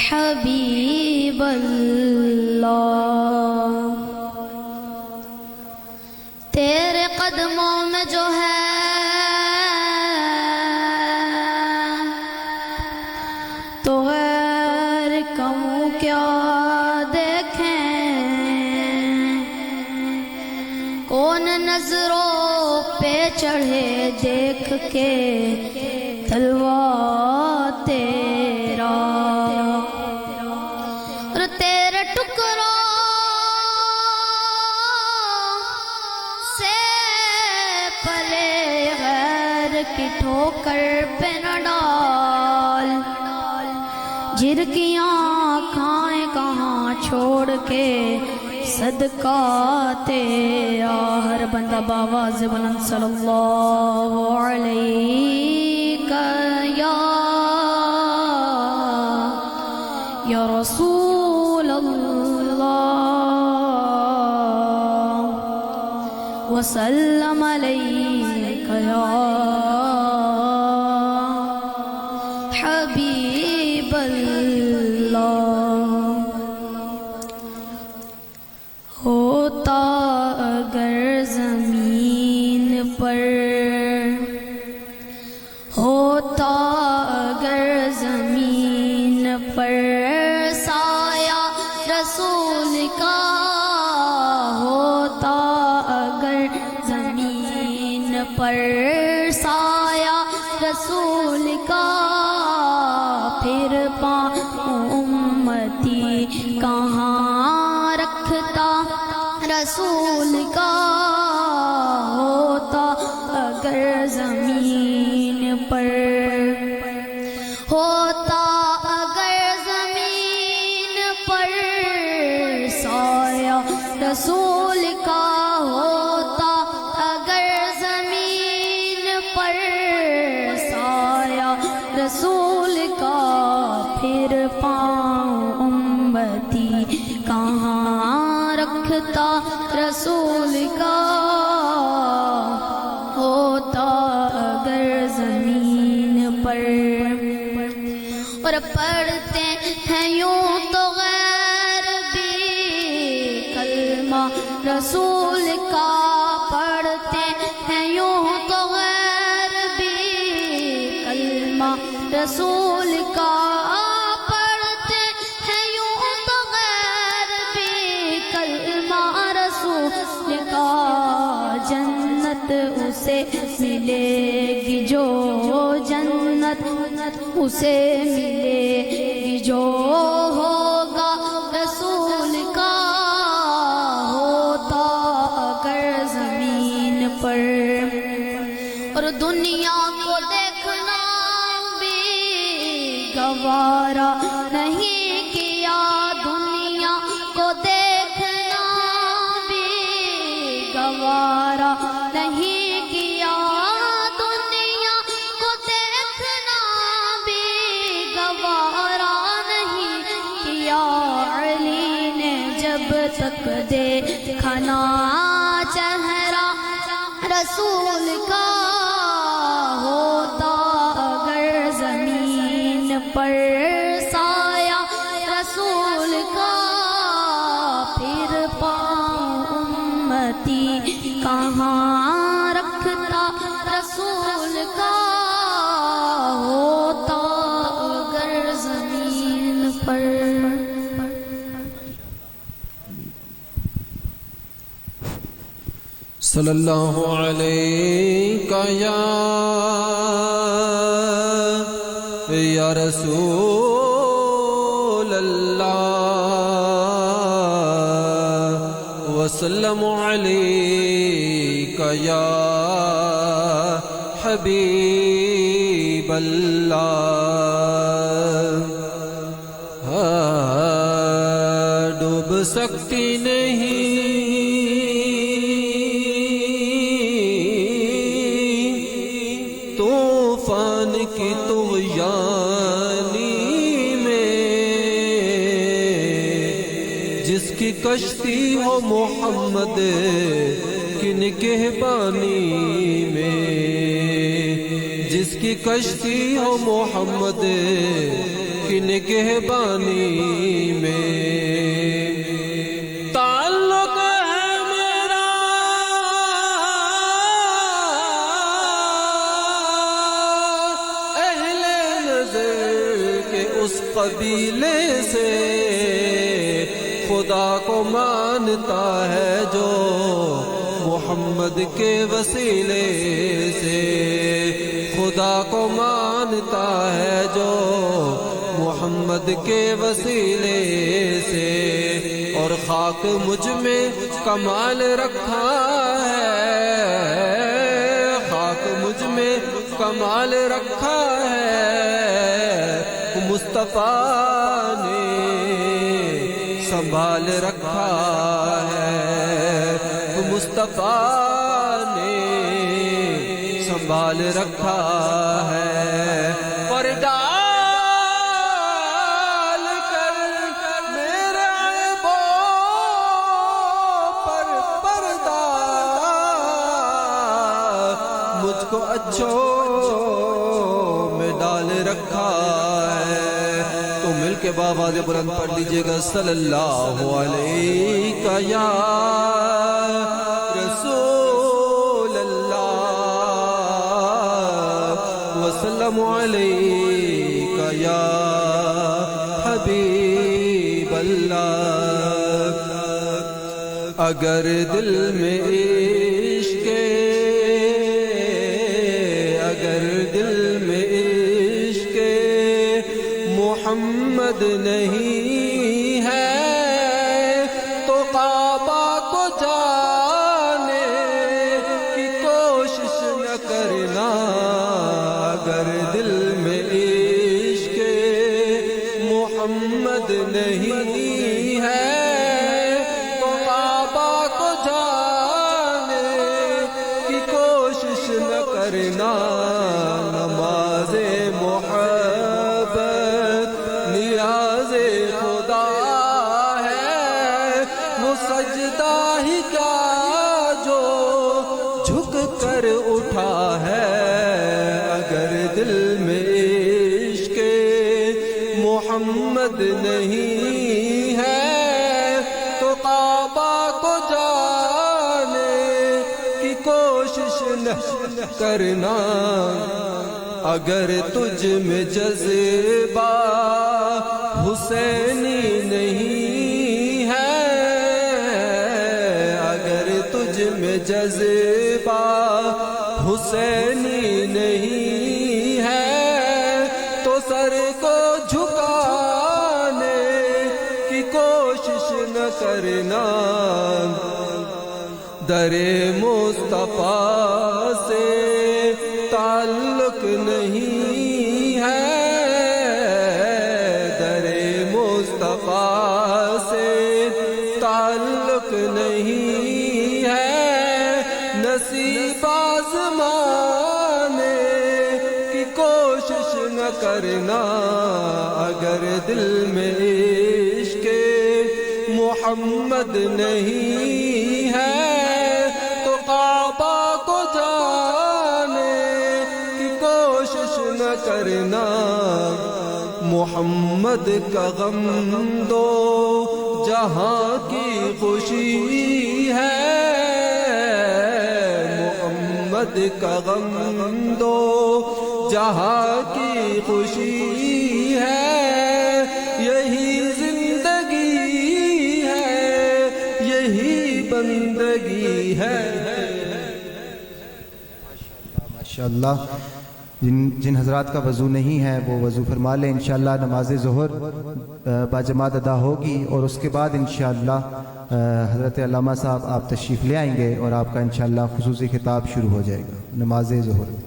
حبیب اللہ۔ تیرے قدموں میں جو ہے تو غیر کوں کیا دیکھیں، کون نظروں پہ چڑھے دیکھ کے تلوا تیرا، اور تیرے ٹکڑوں کی ٹھوکر پہ نہ ڈال، جھرکیاں کھائیں کہاں چھوڑ کے صدقہ تیرا۔ ہر بندہ باواز بلند صلی اللہ علیہ یا رسول اللہ وسلم علیک یا حبیب اللہ۔ ہوتا اگر زمین پر، ہوتا اگر زمین پر سایہ رسول کا، ہوتا اگر زمین پر سایہ رسول کا، پھر پاؤں امتی کہاں رکھتا رسول کا۔ ہوتا اگر زمین پر، ہوتا اگر زمین پر سایہ رسول کا، ہوتا اگر زمین پر سایہ رسول کا، پھر پاؤں امتی کہاں رکھتا رسول کا۔ ہوتا اگر زمین پر، اور پڑھتے ہیں یوں تو غیر بھی کلمہ رسول کا، پڑھتے ہیں یوں تو غیر بھی کلمہ رسول کا، پڑھتے ہیں یوں تو غیر بھی کلمہ رسول کا۔ جنت اسے ملے گی جو، جنت اسے ملے گی جو ہوگا رسول کا۔ ہوتا اگر زمین پر، اور دنیا کو دیکھنا بھی گوارا نہیں کیا، دنیا کو دیکھنا بھی گوارا نہیں کیا، دنیا کو دیکھنا بھی گوارا نہیں کیا۔ علی نے جب تک دیکھا نہ چہرہ رسول کا، ہوتا اگر زمین پر سایہ رسول کا، پھر پاؤں امتی کہاں رکھتا رسول کا۔ صلی اللہ علیہ یا رسول اللہ وسلم علیکہ یا حبیب اللہ ڈوب سکتی نہیں طوفان کی طغیانی میں جس کی کشتی ہو محمد کی نگہبانی میں جس کی کشتی ہو محمد کی نگہبانی میں تعلق ہے میرا اہل نظر کے اس قبیلے سے خدا کو مانتا ہے جو محمد کے وسیلے سے خدا کو مانتا ہے جو محمد کے وسیلے سے اور خاک مجھ میں کمال رکھا ہے خاک مجھ میں کمال رکھا ہے مصطفیٰ نے سنبھال رکھا ہے مصطفیٰ نے سنبھال رکھا ہے اور ڈال کر میرے عیبوں پر پردہ مجھ کو اچھوں میں ڈال رکھا ہے تو مل کے بابا دے بلند پڑھ لیجئے گا صلی اللہ علیہ یا رسول اللہ وسلم علیکہ یا حبیب اللہ اگر دل میں عشق اگر دل میں عشق محمد نہیں ہے تو کعبہ کو جانے کی کوشش نہ کرنا اگر دل میں عشق محمد نہیں ہے تو کعبہ کو جانے کی کوشش نہ کرنا نماز محبت نیاز خدا ہے وہ سجدہ ہی کیا جو جھک کر اٹھا ہے اگر دل میں عشق محمد نہیں ہے تو کعبہ کو جانے کی کوشش نہ کرنا اگر تجھ میں جذبہ حسینی نہیں ہے اگر تجھ میں جذبہ حسینی نہیں ہے تو سر کو جھکانے کی کوشش نہ کرنا در مصطفیٰ سے تعلق نہیں ہے در مصطفیٰ سے تعلق نہیں ہے نصیب آزمانے کی کوشش نہ کرنا اگر دل میں عشق محمد نہیں ہے تو کعبہ کو جانے کی کوشش نہ کرنا محمد کا غم دو جہاں کی خوشی ہے محمد کا غم دو جہاں کی خوشی ہے یہی زندگی ہے یہی بندگی ہے انشاءاللہ جن حضرات کا وضو نہیں ہے وہ وضو فرما لیں. انشاءاللہ نماز ظہر باجماعت ادا ہوگی اور اس کے بعد انشاءاللہ حضرت علامہ صاحب آپ تشریف لے آئیں گے اور آپ کا انشاءاللہ خصوصی خطاب شروع ہو جائے گا. نماز ظہر.